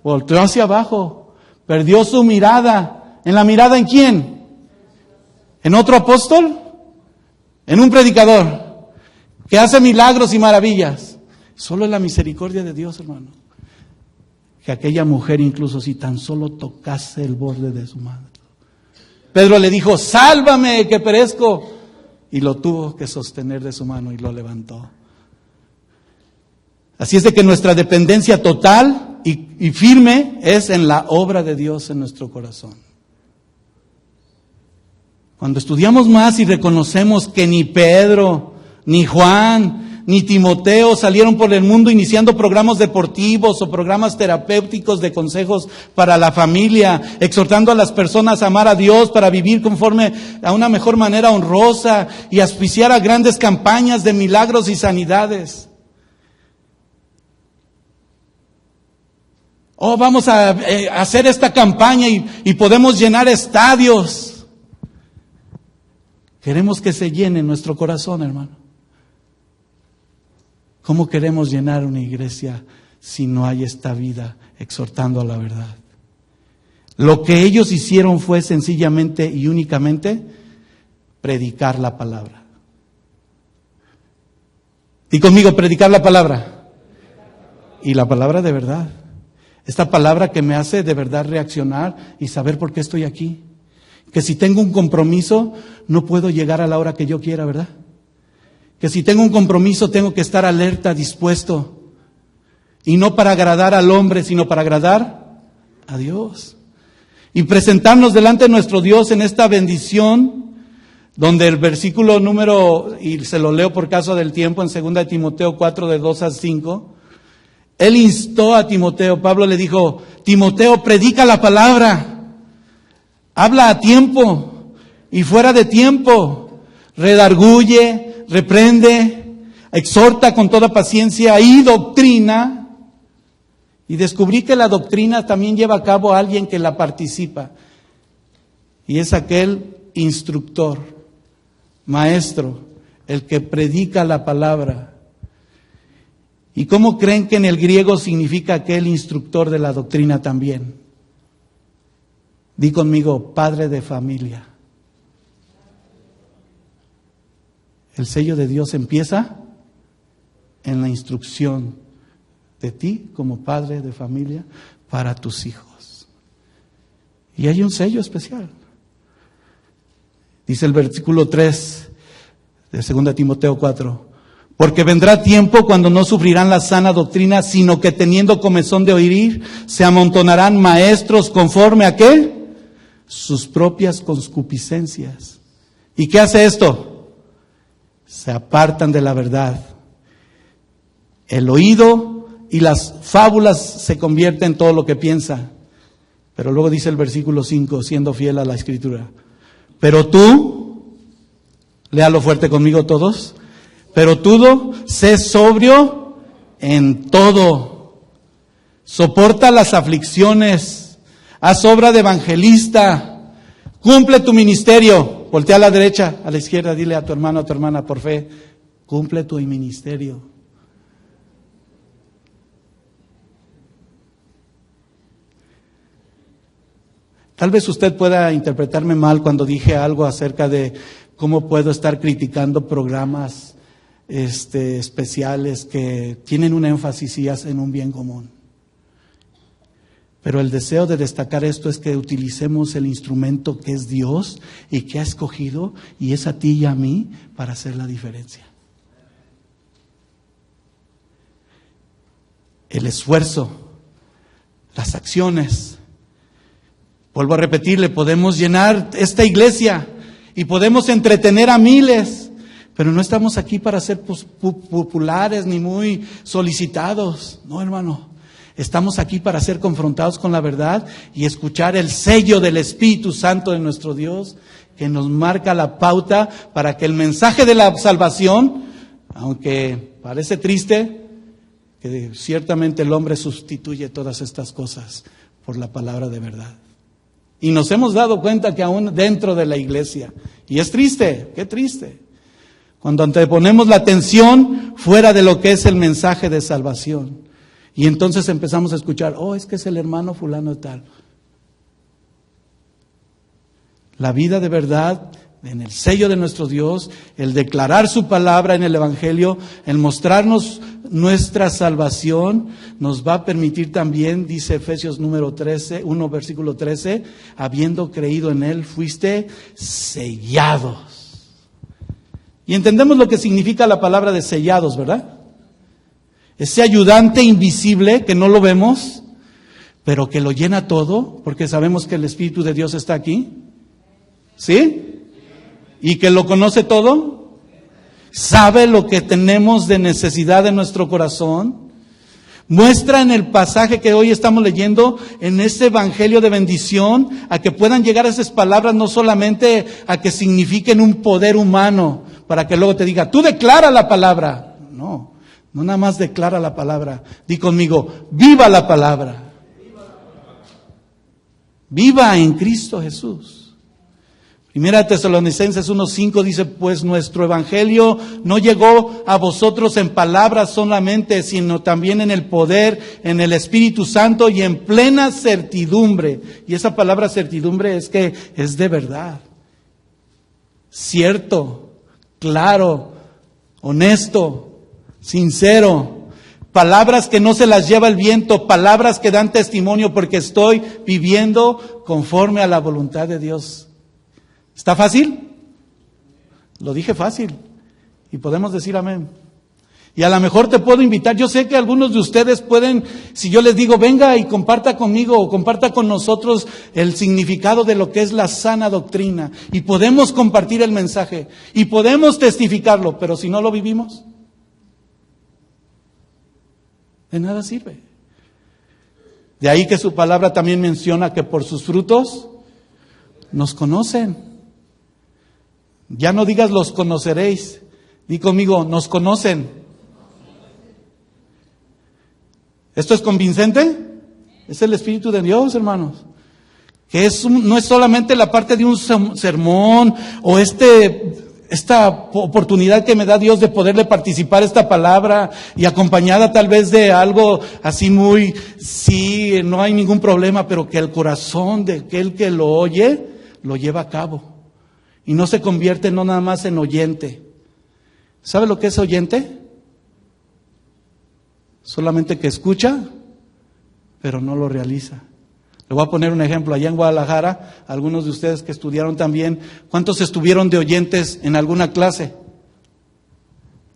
Volteó hacia abajo, perdió su mirada. ¿En la mirada en quién? ¿En otro apóstol? ¿En un predicador que hace milagros y maravillas? Solo es la misericordia de Dios, hermano. Que aquella mujer, incluso si tan solo tocase el borde de su manto. Pedro le dijo, sálvame que perezco. Y lo tuvo que sostener de su mano y lo levantó. Así es de que nuestra dependencia total y firme es en la obra de Dios en nuestro corazón. Cuando estudiamos más y reconocemos que ni Pedro, ni Juan, ni Timoteo salieron por el mundo iniciando programas deportivos o programas terapéuticos de consejos para la familia, exhortando a las personas a amar a Dios para vivir conforme a una mejor manera honrosa y auspiciar a grandes campañas de milagros y sanidades. Oh, vamos a hacer esta campaña y podemos llenar estadios. Queremos que se llene nuestro corazón, hermano. ¿Cómo queremos llenar una iglesia si no hay esta vida exhortando a la verdad? Lo que ellos hicieron fue sencillamente y únicamente predicar la palabra. Y conmigo, predicar la palabra. Y la palabra de verdad. Esta palabra que me hace de verdad reaccionar y saber por qué estoy aquí. Que si tengo un compromiso, no puedo llegar a la hora que yo quiera, ¿verdad? Que si tengo un compromiso, tengo que estar alerta, dispuesto. Y no para agradar al hombre, sino para agradar a Dios. Y presentarnos delante de nuestro Dios en esta bendición, donde el versículo número, y se lo leo por caso del tiempo, en 2 de Timoteo 4, de 2 a 5, él instó a Timoteo, Pablo le dijo, Timoteo, predica la palabra, habla a tiempo y fuera de tiempo, redarguye, reprende, exhorta con toda paciencia y doctrina. Y descubrí que la doctrina también lleva a cabo a alguien que la participa. Y es aquel instructor, maestro, el que predica la palabra. ¿Y cómo creen que en el griego significa aquel instructor de la doctrina también? Di conmigo, padre de familia. El sello de Dios empieza en la instrucción de ti como padre de familia para tus hijos. Y hay un sello especial. Dice el versículo 3 de 2 Timoteo 4. Porque vendrá tiempo cuando no sufrirán la sana doctrina, sino que teniendo comezón de oír, se amontonarán maestros conforme a ¿qué? sus propias concupiscencias. ¿Y qué hace esto? Se apartan de la verdad. El oído y las fábulas se convierten en todo lo que piensa. Pero luego dice el versículo 5, siendo fiel a la Escritura. Pero tú, léalo fuerte conmigo todos, pero tú sé sobrio en todo. Soporta las aflicciones, haz obra de evangelista, cumple tu ministerio. Voltea a la derecha, a la izquierda, dile a tu hermano, a tu hermana, por fe, cumple tu ministerio. Tal vez usted pueda interpretarme mal cuando dije algo acerca de cómo puedo estar criticando programas especiales que tienen un énfasis y hacen un bien común. Pero el deseo de destacar esto es que utilicemos el instrumento que es Dios y que ha escogido, y es a ti y a mí, para hacer la diferencia. El esfuerzo, las acciones. Vuelvo a repetirle, podemos llenar esta iglesia y podemos entretener a miles, pero no estamos aquí para ser populares ni muy solicitados. No, hermano. Estamos aquí para ser confrontados con la verdad y escuchar el sello del Espíritu Santo de nuestro Dios, que nos marca la pauta para que el mensaje de la salvación, aunque parece triste, que ciertamente el hombre sustituye todas estas cosas por la palabra de verdad. Y nos hemos dado cuenta que aún dentro de la iglesia, y es triste, qué triste, cuando anteponemos la atención fuera de lo que es el mensaje de salvación. Y entonces empezamos a escuchar, es que es el hermano fulano de tal. La vida de verdad, en el sello de nuestro Dios, el declarar su palabra en el Evangelio, el mostrarnos nuestra salvación, nos va a permitir también, dice Efesios 1, versículo 13, habiendo creído en Él, fuiste sellados. Y entendemos lo que significa la palabra de sellados, ¿verdad? Ese ayudante invisible que no lo vemos, pero que lo llena todo, porque sabemos que el Espíritu de Dios está aquí. ¿Sí? ¿Y que lo conoce todo? ¿Sabe lo que tenemos de necesidad en nuestro corazón? Muestra en el pasaje que hoy estamos leyendo, en este evangelio de bendición, a que puedan llegar esas palabras no solamente a que signifiquen un poder humano, para que luego te diga, tú declara la palabra. No nada más declara la palabra. Di conmigo, viva la palabra. Viva en Cristo Jesús. Primera Tesalonicenses 1:5 dice, pues nuestro evangelio no llegó a vosotros en palabras solamente, sino también en el poder, en el Espíritu Santo y en plena certidumbre. Y esa palabra certidumbre es que es de verdad. Cierto, claro, honesto, sincero, palabras que no se las lleva el viento, palabras que dan testimonio porque estoy viviendo conforme a la voluntad de Dios. ¿Está fácil? Lo dije fácil y podemos decir amén. Y a lo mejor te puedo invitar, yo sé que algunos de ustedes pueden, si yo les digo venga y comparta conmigo o comparta con nosotros el significado de lo que es la sana doctrina, y podemos compartir el mensaje y podemos testificarlo, pero si no lo vivimos, de nada sirve. De ahí que su palabra también menciona que por sus frutos nos conocen. Ya no digas los conoceréis, di conmigo, nos conocen. ¿Esto es convincente? Es el Espíritu de Dios, hermanos. Que no es solamente la parte de un sermón o esta oportunidad que me da Dios de poderle participar esta palabra y acompañada tal vez de algo así muy, sí, no hay ningún problema, pero que el corazón de aquel que lo oye, lo lleva a cabo. Y no se convierte no nada más en oyente. ¿Sabe lo que es oyente? Solamente que escucha, pero no lo realiza. Le voy a poner un ejemplo. Allá en Guadalajara, algunos de ustedes que estudiaron también, ¿cuántos estuvieron de oyentes en alguna clase?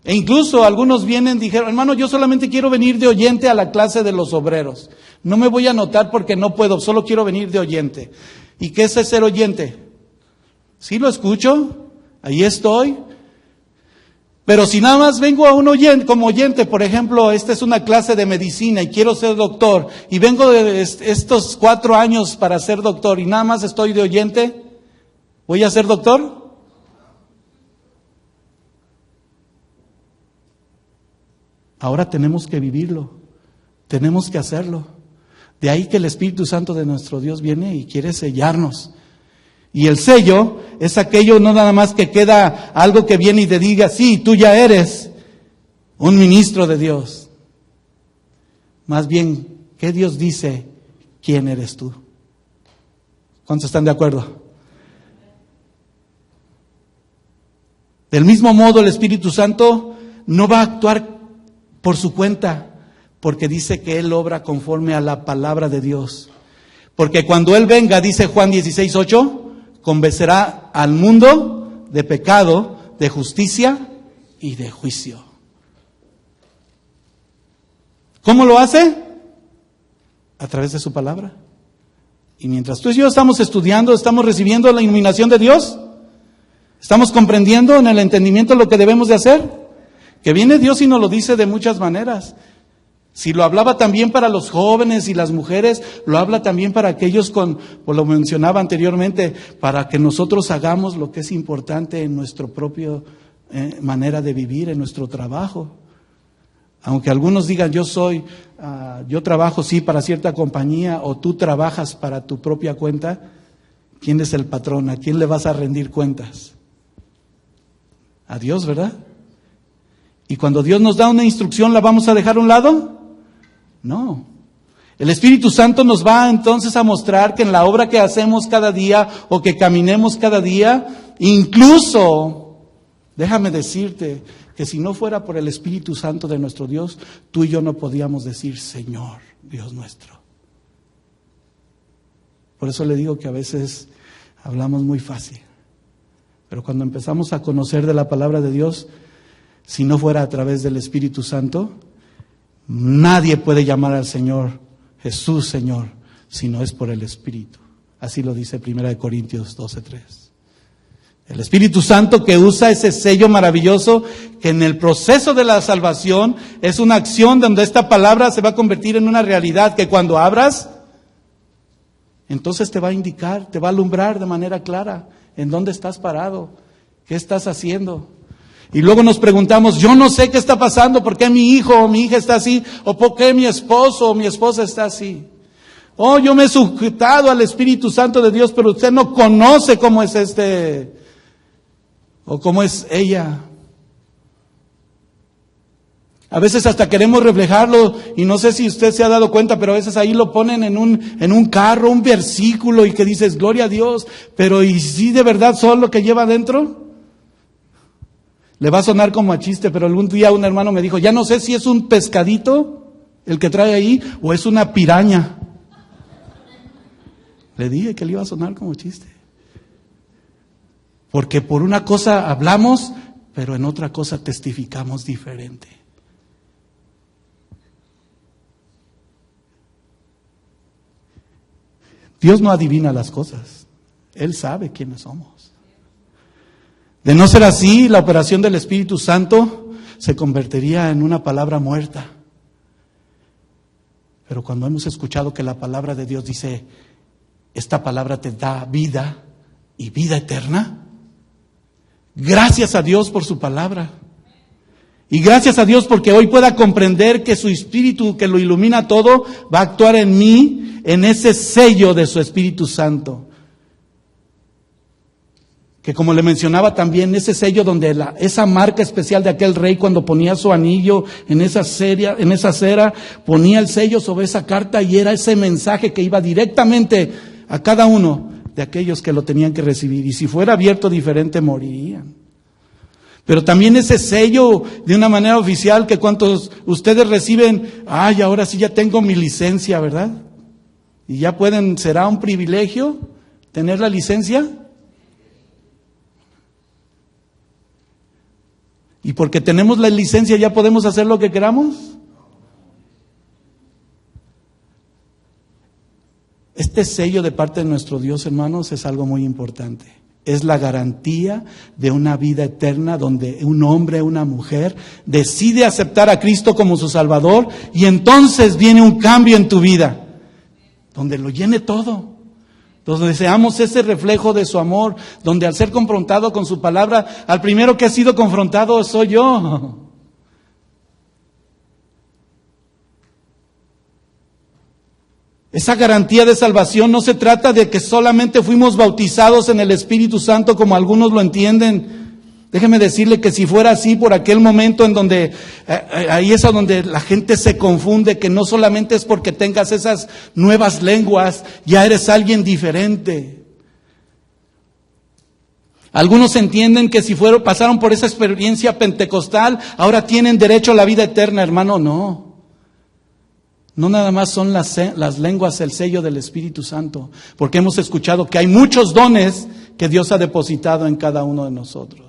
E incluso algunos dijeron, hermano, yo solamente quiero venir de oyente a la clase de los obreros. No me voy a anotar porque no puedo, solo quiero venir de oyente. ¿Y qué es ser oyente? Sí lo escucho, ahí estoy. Pero si nada más vengo a un oyente, como oyente, por ejemplo, esta es una clase de medicina y quiero ser doctor, y vengo de estos 4 años para ser doctor y nada más estoy de oyente, ¿voy a ser doctor? Ahora tenemos que vivirlo, tenemos que hacerlo. De ahí que el Espíritu Santo de nuestro Dios viene y quiere sellarnos. Y el sello es aquello no nada más que queda algo que viene y te diga, sí, tú ya eres un ministro de Dios. Más bien, ¿qué Dios dice? ¿Quién eres tú? ¿Cuántos están de acuerdo? Del mismo modo, el Espíritu Santo no va a actuar por su cuenta, porque dice que Él obra conforme a la palabra de Dios. Porque cuando Él venga, dice Juan 16:8, convencerá al mundo de pecado, de justicia y de juicio. ¿Cómo lo hace? A través de su palabra. Y mientras tú y yo estamos estudiando, estamos recibiendo la iluminación de Dios, estamos comprendiendo en el entendimiento lo que debemos de hacer, que viene Dios y nos lo dice de muchas maneras. Si lo hablaba también para los jóvenes y las mujeres, lo habla también para aquellos pues lo mencionaba anteriormente, para que nosotros hagamos lo que es importante en nuestra propia manera de vivir, en nuestro trabajo. Aunque algunos digan, yo trabajo sí para cierta compañía, o tú trabajas para tu propia cuenta, ¿quién es el patrón? ¿A quién le vas a rendir cuentas? A Dios, ¿verdad? Y cuando Dios nos da una instrucción, ¿la vamos a dejar a un lado? No. El Espíritu Santo nos va entonces a mostrar que en la obra que hacemos cada día o que caminemos cada día, incluso, déjame decirte que si no fuera por el Espíritu Santo de nuestro Dios, tú y yo no podíamos decir Señor, Dios nuestro. Por eso le digo que a veces hablamos muy fácil, pero cuando empezamos a conocer de la palabra de Dios, si no fuera a través del Espíritu Santo, nadie puede llamar al Señor Jesús Señor, si no es por el Espíritu. Así lo dice 1 Corintios 12:3. El Espíritu Santo que usa ese sello maravilloso, que en el proceso de la salvación es una acción donde esta palabra se va a convertir en una realidad, que cuando abras, entonces te va a indicar, te va a alumbrar de manera clara en dónde estás parado, qué estás haciendo. Y luego nos preguntamos, yo no sé qué está pasando, ¿por qué mi hijo o mi hija está así? ¿O por qué mi esposo o mi esposa está así? Oh, yo me he sujetado al Espíritu Santo de Dios, pero usted no conoce cómo es o cómo es ella. A veces hasta queremos reflejarlo, y no sé si usted se ha dado cuenta, pero a veces ahí lo ponen en un carro, un versículo, y que dices, gloria a Dios, pero ¿y si de verdad son lo que lleva adentro? Le va a sonar como a chiste, pero algún día un hermano me dijo, ya no sé si es un pescadito el que trae ahí o es una piraña. Le dije que le iba a sonar como chiste. Porque por una cosa hablamos, pero en otra cosa testificamos diferente. Dios no adivina las cosas. Él sabe quiénes somos. De no ser así, la operación del Espíritu Santo se convertiría en una palabra muerta. Pero cuando hemos escuchado que la palabra de Dios dice, esta palabra te da vida y vida eterna, gracias a Dios por su palabra. Y gracias a Dios porque hoy pueda comprender que su Espíritu, que lo ilumina todo, va a actuar en mí, en ese sello de su Espíritu Santo. Que como le mencionaba también, ese sello donde esa marca especial de aquel rey cuando ponía su anillo en esa cera, ponía el sello sobre esa carta y era ese mensaje que iba directamente a cada uno de aquellos que lo tenían que recibir. Y si fuera abierto diferente, morirían. Pero también ese sello de una manera oficial que cuantos ustedes reciben, ay, ahora sí ya tengo mi licencia, ¿verdad? Y ya será un privilegio tener la licencia. ¿Y porque tenemos la licencia ya podemos hacer lo que queramos? Este sello de parte de nuestro Dios, hermanos, es algo muy importante. Es la garantía de una vida eterna donde un hombre, una mujer decide aceptar a Cristo como su Salvador y entonces viene un cambio en tu vida, donde lo llene todo, donde seamos ese reflejo de su amor, donde al ser confrontado con su palabra, al primero que ha sido confrontado soy yo. Esa garantía de salvación no se trata de que solamente fuimos bautizados en el Espíritu Santo como algunos lo entienden. Déjeme decirle que si fuera así por aquel momento en donde, ahí es a donde la gente se confunde, que no solamente es porque tengas esas nuevas lenguas, ya eres alguien diferente. Algunos entienden que si pasaron por esa experiencia pentecostal, ahora tienen derecho a la vida eterna, hermano, no. No nada más son las lenguas el sello del Espíritu Santo, porque hemos escuchado que hay muchos dones que Dios ha depositado en cada uno de nosotros.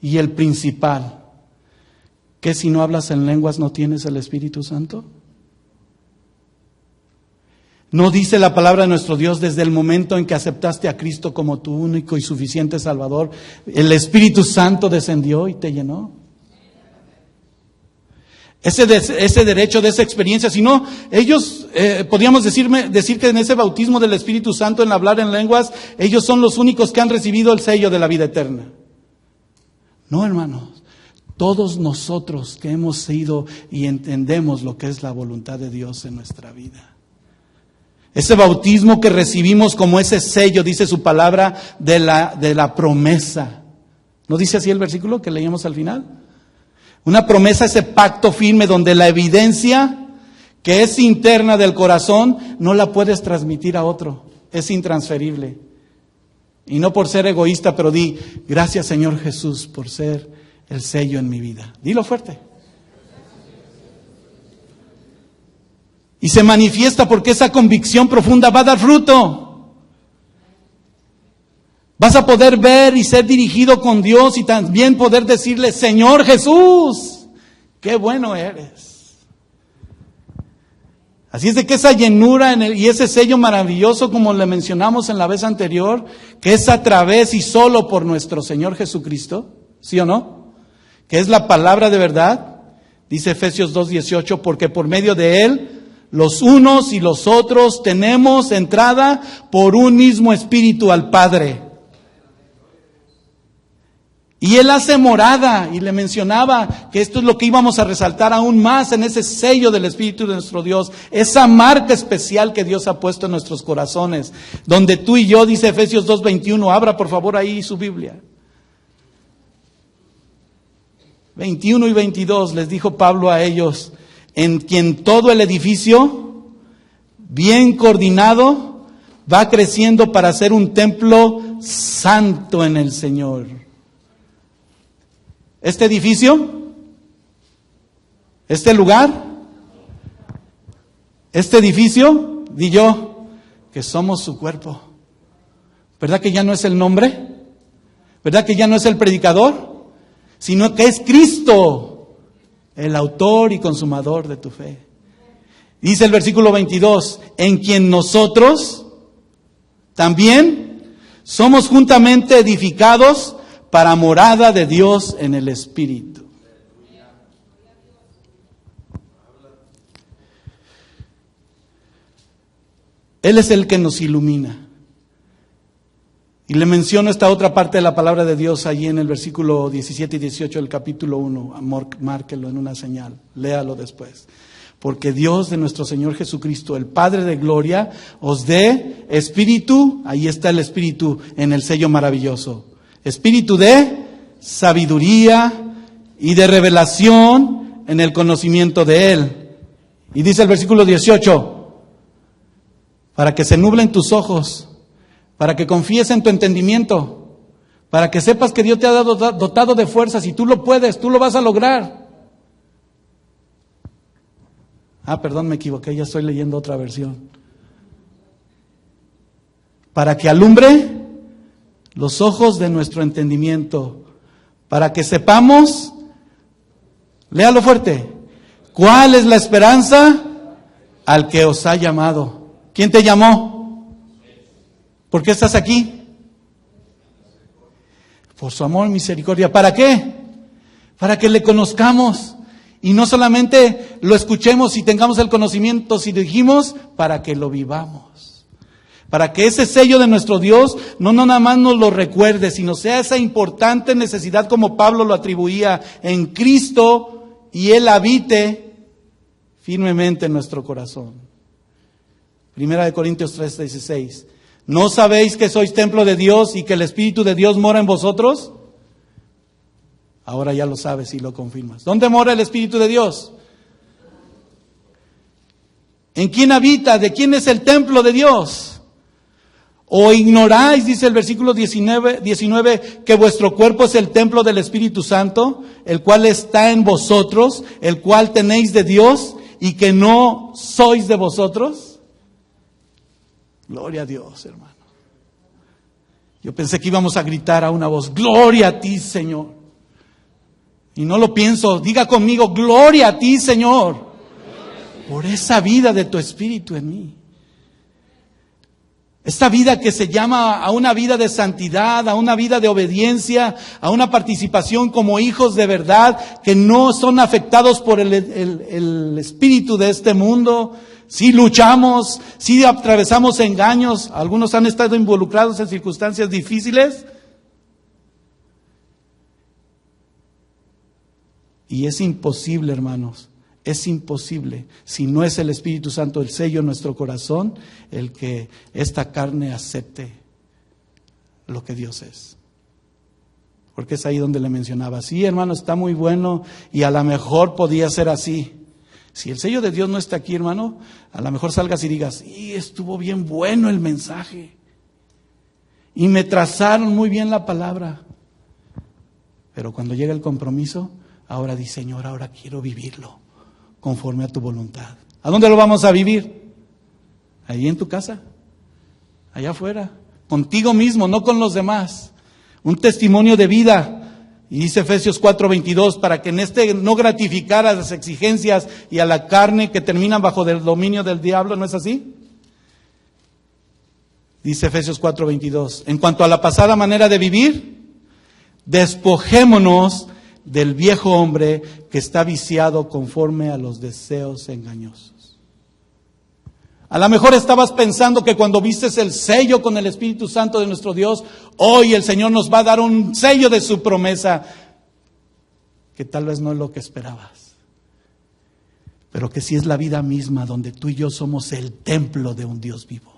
Y el principal, ¿qué si no hablas en lenguas no tienes el Espíritu Santo? ¿No dice la palabra de nuestro Dios desde el momento en que aceptaste a Cristo como tu único y suficiente Salvador, el Espíritu Santo descendió y te llenó? Ese derecho de esa experiencia, si no, ellos, podríamos decir que en ese bautismo del Espíritu Santo, en hablar en lenguas, ellos son los únicos que han recibido el sello de la vida eterna. No, hermanos, todos nosotros que hemos sido y entendemos lo que es la voluntad de Dios en nuestra vida. Ese bautismo que recibimos como ese sello, dice su palabra, de la promesa. ¿No dice así el versículo que leíamos al final? Una promesa, ese pacto firme donde la evidencia que es interna del corazón no la puedes transmitir a otro, es intransferible. Y no por ser egoísta, pero di, gracias Señor Jesús por ser el sello en mi vida. Dilo fuerte. Y se manifiesta porque esa convicción profunda va a dar fruto. Vas a poder ver y ser dirigido con Dios y también poder decirle, Señor Jesús, qué bueno eres. Así es de que esa llenura y ese sello maravilloso, como le mencionamos en la vez anterior, que es a través y solo por nuestro Señor Jesucristo, ¿sí o no? Que es la palabra de verdad, dice Efesios 2:18, porque por medio de Él, los unos y los otros tenemos entrada por un mismo espíritu al Padre. Y Él hace morada, y le mencionaba que esto es lo que íbamos a resaltar aún más en ese sello del Espíritu de nuestro Dios, esa marca especial que Dios ha puesto en nuestros corazones, donde tú y yo, dice Efesios 2:21, abra por favor ahí su Biblia. 21 y 22 les dijo Pablo a ellos, en quien todo el edificio, bien coordinado, va creciendo para ser un templo santo en el Señor. Este edificio, este lugar, este edificio, di yo, que somos su cuerpo. ¿Verdad que ya no es el nombre? ¿Verdad que ya no es el predicador? Sino que es Cristo, el autor y consumador de tu fe. Dice el versículo 22, en quien nosotros también somos juntamente edificados para morada de Dios en el Espíritu. Él es el que nos ilumina. Y le menciono esta otra parte de la palabra de Dios allí en el versículo 17 y 18 del capítulo 1. Márquelo en una señal, léalo después. Porque Dios de nuestro Señor Jesucristo, el Padre de gloria, os dé espíritu, ahí está el espíritu en el sello maravilloso. Espíritu de sabiduría y de revelación en el conocimiento de Él. Y dice el versículo 18, para que se nublen tus ojos, para que confíes en tu entendimiento, para que sepas que Dios te ha dotado de fuerzas y tú lo puedes, tú lo vas a lograr. Perdón, me equivoqué, ya estoy leyendo otra versión. Para que alumbre los ojos de nuestro entendimiento, para que sepamos, léalo fuerte, cuál es la esperanza al que os ha llamado. ¿Quién te llamó? ¿Por qué estás aquí? Por su amor y misericordia. ¿Para qué? Para que le conozcamos. Y no solamente lo escuchemos y tengamos el conocimiento, si dijimos, para que lo vivamos. Para que ese sello de nuestro Dios no nada más nos lo recuerde, sino sea esa importante necesidad como Pablo lo atribuía en Cristo y Él habite firmemente en nuestro corazón. Primera de Corintios 3:16. ¿No sabéis que sois templo de Dios y que el Espíritu de Dios mora en vosotros? Ahora ya lo sabes y lo confirmas. ¿Dónde mora el Espíritu de Dios? ¿En quién habita? ¿De quién es el templo de Dios? ¿O ignoráis, dice el versículo 19, que vuestro cuerpo es el templo del Espíritu Santo, el cual está en vosotros, el cual tenéis de Dios y que no sois de vosotros? Gloria a Dios, hermano. Yo pensé que íbamos a gritar a una voz, gloria a ti, Señor. Y no lo pienso, diga conmigo, gloria a ti, Señor, por esa vida de tu Espíritu en mí. Esta vida que se llama a una vida de santidad, a una vida de obediencia, a una participación como hijos de verdad, que no son afectados por el espíritu de este mundo. Sí luchamos, sí atravesamos engaños, algunos han estado involucrados en circunstancias difíciles. Y es imposible, hermanos, es imposible, si no es el Espíritu Santo el sello en nuestro corazón, el que esta carne acepte lo que Dios es. Porque es ahí donde le mencionaba, sí, hermano, está muy bueno y a lo mejor podía ser así. Si el sello de Dios no está aquí, hermano, a lo mejor salgas y digas, sí, estuvo bien bueno el mensaje. Y me trazaron muy bien la palabra. Pero cuando llega el compromiso, ahora di, Señor, ahora quiero vivirlo conforme a tu voluntad. ¿A dónde lo vamos a vivir? Ahí en tu casa, allá afuera, contigo mismo, no con los demás. Un testimonio de vida. Y dice Efesios 4:22, para que en este no gratificara las exigencias y a la carne que terminan bajo el dominio del diablo, ¿no es así? Dice Efesios 4:22, en cuanto a la pasada manera de vivir, despojémonos del viejo hombre que está viciado conforme a los deseos engañosos. A lo mejor estabas pensando que cuando vistes el sello con el Espíritu Santo de nuestro Dios, hoy el Señor nos va a dar un sello de su promesa, que tal vez no es lo que esperabas, pero que sí es la vida misma donde tú y yo somos el templo de un Dios vivo.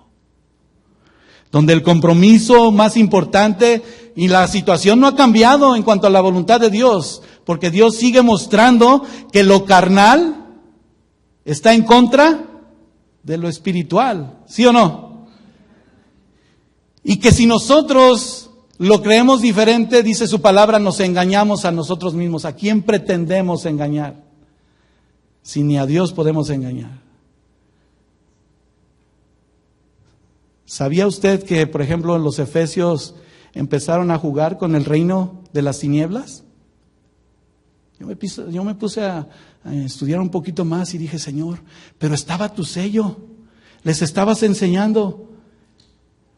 Donde el compromiso más importante y la situación no ha cambiado en cuanto a la voluntad de Dios, porque Dios sigue mostrando que lo carnal está en contra de lo espiritual, ¿sí o no? Y que si nosotros lo creemos diferente, dice su palabra, nos engañamos a nosotros mismos. ¿A quién pretendemos engañar? Si ni a Dios podemos engañar. ¿Sabía usted que, por ejemplo, los efesios empezaron a jugar con el reino de las tinieblas? Yo me puse a estudiar un poquito más y dije, Señor, pero estaba tu sello, les estabas enseñando.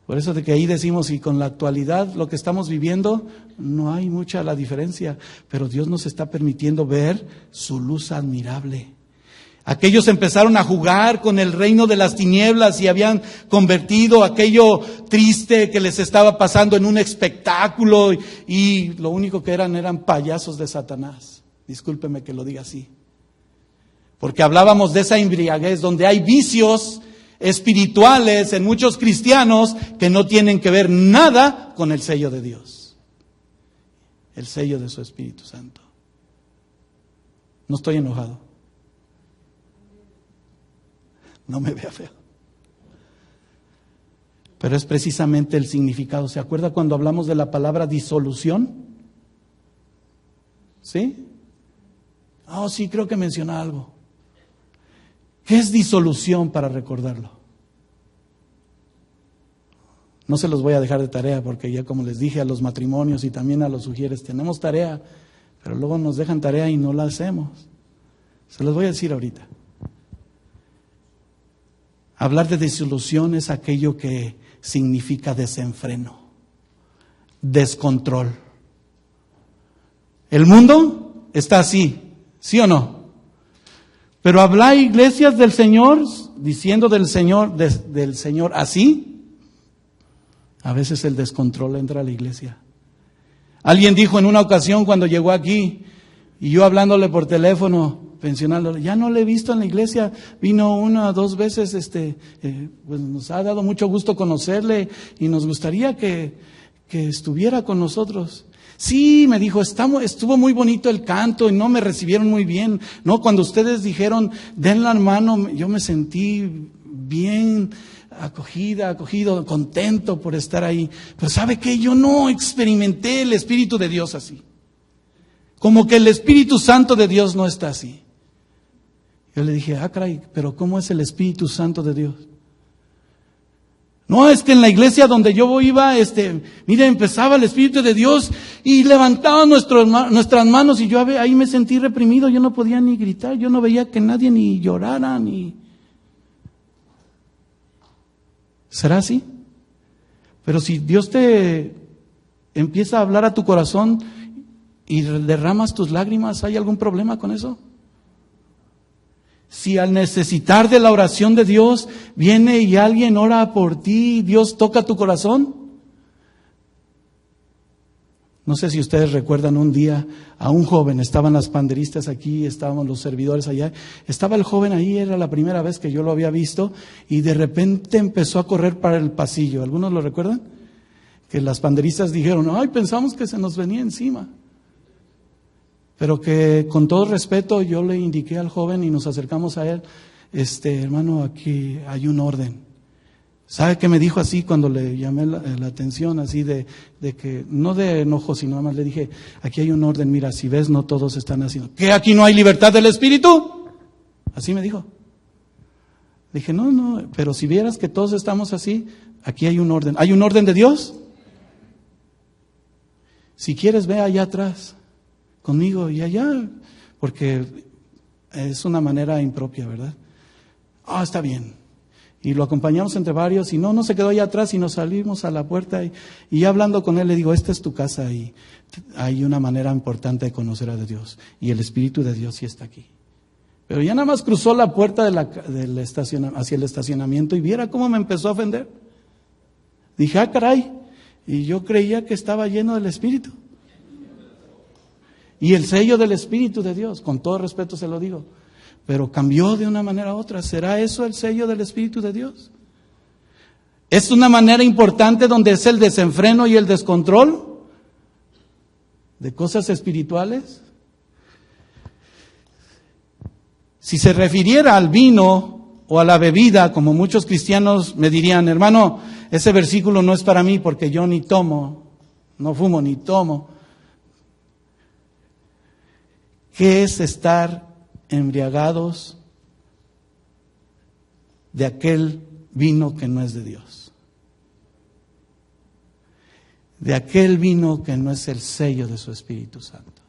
Por eso de que ahí decimos, y con la actualidad, lo que estamos viviendo, no hay mucha la diferencia, pero Dios nos está permitiendo ver su luz admirable. Aquellos empezaron a jugar con el reino de las tinieblas y habían convertido aquello triste que les estaba pasando en un espectáculo y lo único que eran payasos de Satanás. Discúlpeme que lo diga así. Porque hablábamos de esa embriaguez donde hay vicios espirituales en muchos cristianos que no tienen que ver nada con el sello de Dios. El sello de su Espíritu Santo. No estoy enojado. No me vea feo. Pero es precisamente el significado. ¿Se acuerda cuando hablamos de la palabra disolución? ¿Sí? Oh, sí, creo que menciona algo. ¿Qué es disolución para recordarlo? No se los voy a dejar de tarea porque ya como les dije a los matrimonios y también a los sugieres, tenemos tarea, pero luego nos dejan tarea y no la hacemos. Se los voy a decir ahorita. Hablar de disolución es aquello que significa desenfreno, descontrol. El mundo está así, ¿sí o no? Pero hablar iglesias del Señor, diciendo del Señor así, a veces el descontrol entra a la iglesia. Alguien dijo en una ocasión cuando llegó aquí, y yo hablándole por teléfono, pensionándole, ya no le he visto en la iglesia, vino 1 o 2 veces, pues nos ha dado mucho gusto conocerle y nos gustaría que estuviera con nosotros. Sí, me dijo, estuvo muy bonito el canto y no me recibieron muy bien. No, cuando ustedes dijeron, den la mano, yo me sentí bien acogido, contento por estar ahí. Pero ¿sabe qué? Yo no experimenté el Espíritu de Dios así. Como que el Espíritu Santo de Dios no está así. Yo le dije, caray, pero ¿cómo es el Espíritu Santo de Dios? No, es que en la iglesia donde yo iba, mire, empezaba el Espíritu de Dios y levantaba nuestras manos y yo ahí me sentí reprimido, yo no podía ni gritar, yo no veía que nadie ni llorara, ni... ¿Será así? Pero si Dios te empieza a hablar a tu corazón y derramas tus lágrimas, ¿hay algún problema con eso? Si al necesitar de la oración de Dios viene y alguien ora por ti, Dios toca tu corazón. No sé si ustedes recuerdan un día a un joven, estaban las panderistas aquí, estábamos los servidores allá, estaba el joven ahí, era la primera vez que yo lo había visto y de repente empezó a correr para el pasillo. ¿Algunos lo recuerdan? Que las panderistas dijeron, ay, pensamos que se nos venía encima. Pero que con todo respeto yo le indiqué al joven y nos acercamos a él, hermano, aquí hay un orden. ¿Sabe qué me dijo así cuando le llamé la atención? Así de que, no de enojo, sino nada más le dije, aquí hay un orden, mira, si ves no todos están haciendo. ¿Qué, aquí no hay libertad del Espíritu? Así me dijo. Dije, no, pero si vieras que todos estamos así, aquí hay un orden. ¿Hay un orden de Dios? Si quieres ve allá atrás conmigo y allá, porque es una manera impropia, ¿verdad? Está bien. Y lo acompañamos entre varios y no se quedó allá atrás y nos salimos a la puerta y ya hablando con él le digo, esta es tu casa y hay una manera importante de conocer a Dios y el Espíritu de Dios sí está aquí. Pero ya nada más cruzó la puerta hacia el estacionamiento y viera cómo me empezó a ofender. Dije, caray, y yo creía que estaba lleno del Espíritu. Y el sello del Espíritu de Dios, con todo respeto se lo digo, pero cambió de una manera a otra. ¿Será eso el sello del Espíritu de Dios? ¿Es una manera importante donde es el desenfreno y el descontrol de cosas espirituales? Si se refiriera al vino o a la bebida, como muchos cristianos me dirían, hermano, ese versículo no es para mí porque yo ni tomo, no fumo ni tomo. ¿Qué es estar embriagados de aquel vino que no es de Dios? De aquel vino que no es el sello de su Espíritu Santo.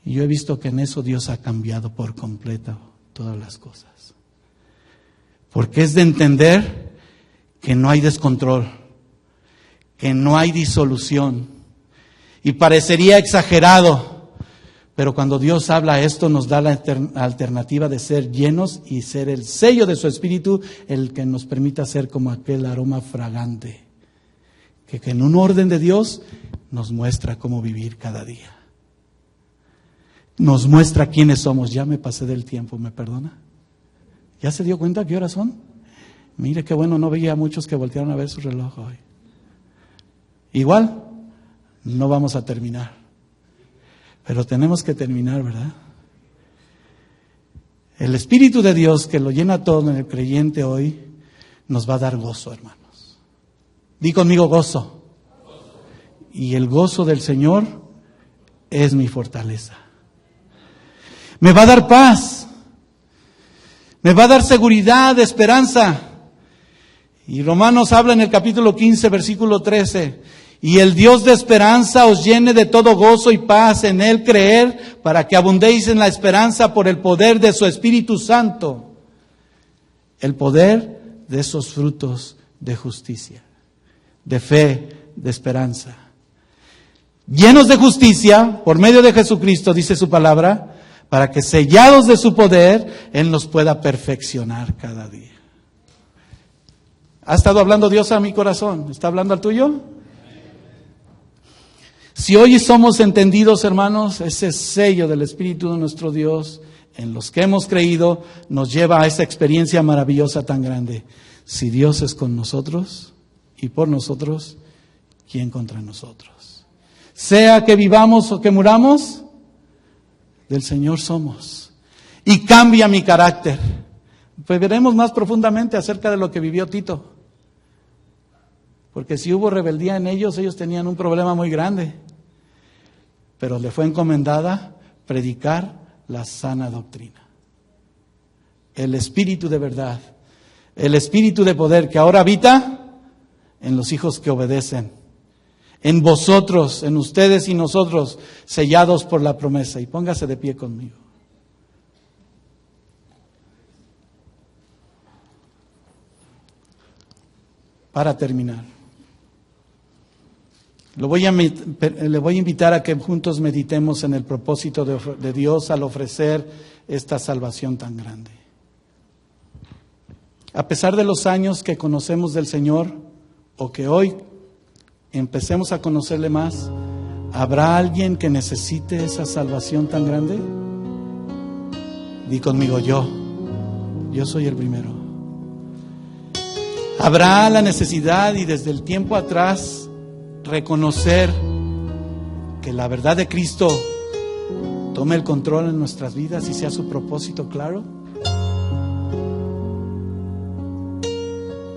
Y yo he visto que en eso Dios ha cambiado por completo todas las cosas. Porque es de entender que no hay descontrol, que no hay disolución. Y parecería exagerado. Pero cuando Dios habla esto nos da la alternativa de ser llenos y ser el sello de su Espíritu el que nos permita ser como aquel aroma fragante que en un orden de Dios nos muestra cómo vivir cada día. Nos muestra quiénes somos. Ya me pasé del tiempo, ¿me perdona? ¿Ya se dio cuenta qué horas son? Mire qué bueno, no veía a muchos que voltearon a ver su reloj hoy. Igual, no vamos a terminar. Pero tenemos que terminar, ¿verdad? El Espíritu de Dios que lo llena todo en el creyente hoy nos va a dar gozo, hermanos. Di conmigo gozo. Y el gozo del Señor es mi fortaleza. Me va a dar paz. Me va a dar seguridad, esperanza. Y Romanos habla en el capítulo 15, versículo 13. Y el Dios de esperanza os llene de todo gozo y paz en Él creer, para que abundéis en la esperanza por el poder de su Espíritu Santo. el poder de esos frutos de justicia, de fe, de esperanza. Llenos de justicia por medio de Jesucristo, dice su palabra, para que sellados de su poder, Él nos pueda perfeccionar cada día. ¿Ha estado hablando Dios a mi corazón? ¿Está hablando al tuyo? Si hoy somos entendidos, hermanos, ese sello del Espíritu de nuestro Dios, en los que hemos creído, nos lleva a esa experiencia maravillosa tan grande. Si Dios es con nosotros y por nosotros, ¿quién contra nosotros? Sea que vivamos o que muramos, del Señor somos. Y cambia mi carácter. Pues veremos más profundamente acerca de lo que vivió Tito. Porque si hubo rebeldía en ellos tenían un problema muy grande. Pero le fue encomendada predicar la sana doctrina. El Espíritu de verdad, el Espíritu de poder que ahora habita en los hijos que obedecen. En vosotros, en ustedes y nosotros, sellados por la promesa. Y póngase de pie conmigo. Para terminar, le voy a invitar a que juntos meditemos en el propósito de Dios al ofrecer esta salvación tan grande. A pesar de los años que conocemos del Señor, o que hoy empecemos a conocerle más, ¿habrá alguien que necesite esa salvación tan grande? Di conmigo, yo soy el primero. Habrá la necesidad y desde el tiempo atrás reconocer que la verdad de Cristo tome el control en nuestras vidas y sea su propósito claro.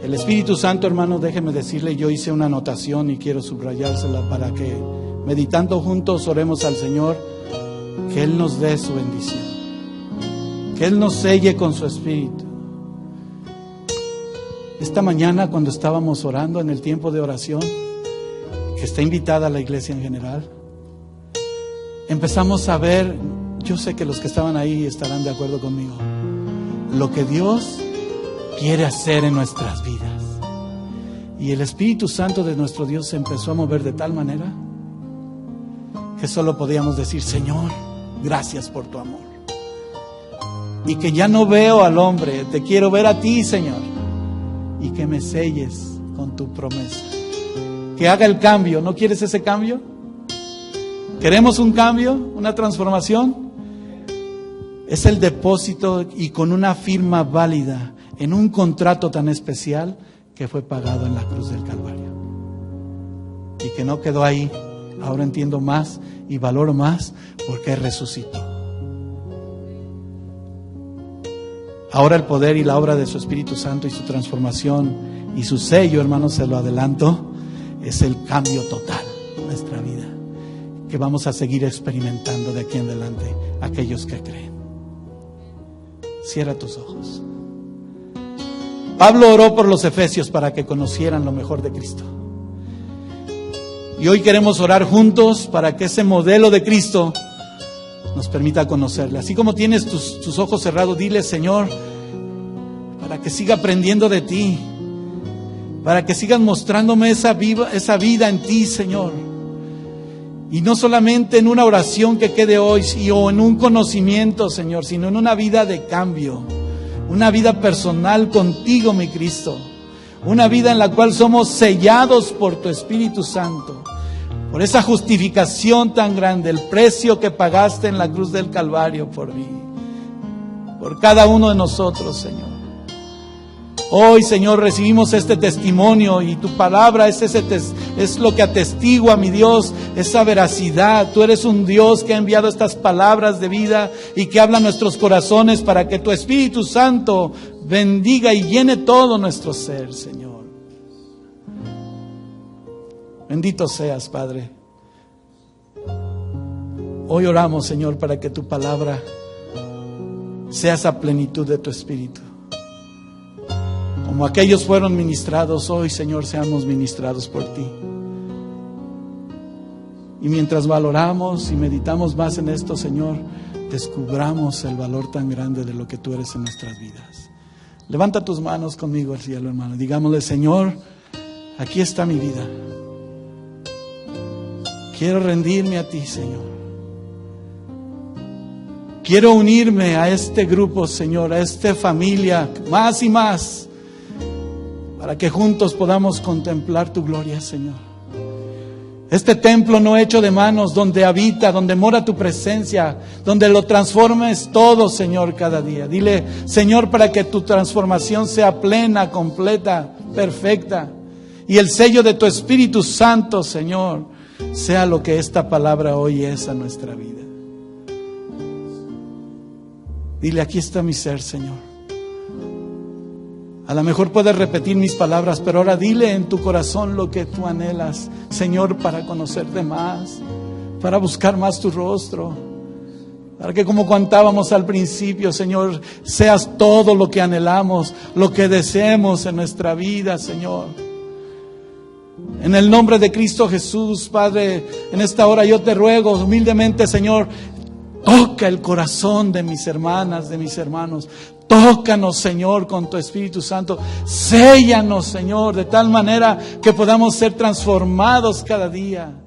El Espíritu Santo, hermano, déjeme decirle, yo hice una anotación y quiero subrayársela para que meditando juntos oremos al Señor, que Él nos dé su bendición, que Él nos selle con su Espíritu. Esta mañana cuando estábamos orando en el tiempo de oración, que está invitada a la iglesia en general, empezamos a ver, yo sé que los que estaban ahí estarán de acuerdo conmigo, lo que Dios quiere hacer en nuestras vidas. Y el Espíritu Santo de nuestro Dios se empezó a mover de tal manera que solo podíamos decir, Señor, gracias por tu amor. Y que ya no veo al hombre, te quiero ver a ti, Señor. Y que me selles con tu promesa. Que haga el cambio. ¿No quieres ese cambio? ¿Queremos un cambio? ¿Una transformación? Es el depósito y con una firma válida en un contrato tan especial que fue pagado en la cruz del Calvario. Y que no quedó ahí. Ahora entiendo más y valoro más porque resucitó. Ahora el poder y la obra de su Espíritu Santo y su transformación y su sello, hermanos, se lo adelanto, es el cambio total en nuestra vida que vamos a seguir experimentando de aquí en adelante aquellos que creen. Cierra tus ojos. Pablo oró por los efesios para que conocieran lo mejor de Cristo. Y hoy queremos orar juntos para que ese modelo de Cristo nos permita conocerle. Así como tienes tus ojos cerrados, dile, Señor, para que siga aprendiendo de ti, para que sigas mostrándome esa vida en ti, Señor. Y no solamente en una oración que quede hoy o en un conocimiento, Señor, sino en una vida de cambio, una vida personal contigo, mi Cristo, una vida en la cual somos sellados por tu Espíritu Santo. Por esa justificación tan grande, el precio que pagaste en la cruz del Calvario por mí, por cada uno de nosotros, Señor. Hoy, Señor, recibimos este testimonio y tu palabra es lo que atestigua, mi Dios, esa veracidad. Tú eres un Dios que ha enviado estas palabras de vida y que habla a nuestros corazones para que tu Espíritu Santo bendiga y llene todo nuestro ser, Señor. Bendito seas, Padre. Hoy oramos, Señor, para que tu palabra sea esa plenitud de tu Espíritu. Como aquellos fueron ministrados, hoy, Señor, seamos ministrados por ti. Y mientras valoramos y meditamos más en esto, Señor, descubramos el valor tan grande de lo que tú eres en nuestras vidas. Levanta tus manos conmigo al cielo, hermano. Digámosle: Señor, aquí está mi vida. Quiero rendirme a ti, Señor. Quiero unirme a este grupo, Señor, a esta familia, más y más, para que juntos podamos contemplar tu gloria, Señor. Este templo no hecho de manos, donde habita, donde mora tu presencia, donde lo transformes todo, Señor, cada día. Dile: Señor, para que tu transformación sea plena, completa, perfecta, y el sello de tu Espíritu Santo, Señor, sea lo que esta palabra hoy es a nuestra vida. Dile: aquí está mi ser, Señor. A lo mejor puedes repetir mis palabras, pero ahora dile en tu corazón lo que tú anhelas, Señor, para conocerte más, para buscar más tu rostro, para que, como cantábamos al principio, Señor, seas todo lo que anhelamos, lo que deseemos en nuestra vida, Señor. En el nombre de Cristo Jesús, Padre, en esta hora yo te ruego humildemente, Señor, toca el corazón de mis hermanas, de mis hermanos. Tócanos, Señor, con tu Espíritu Santo. Séllanos, Señor, de tal manera que podamos ser transformados cada día.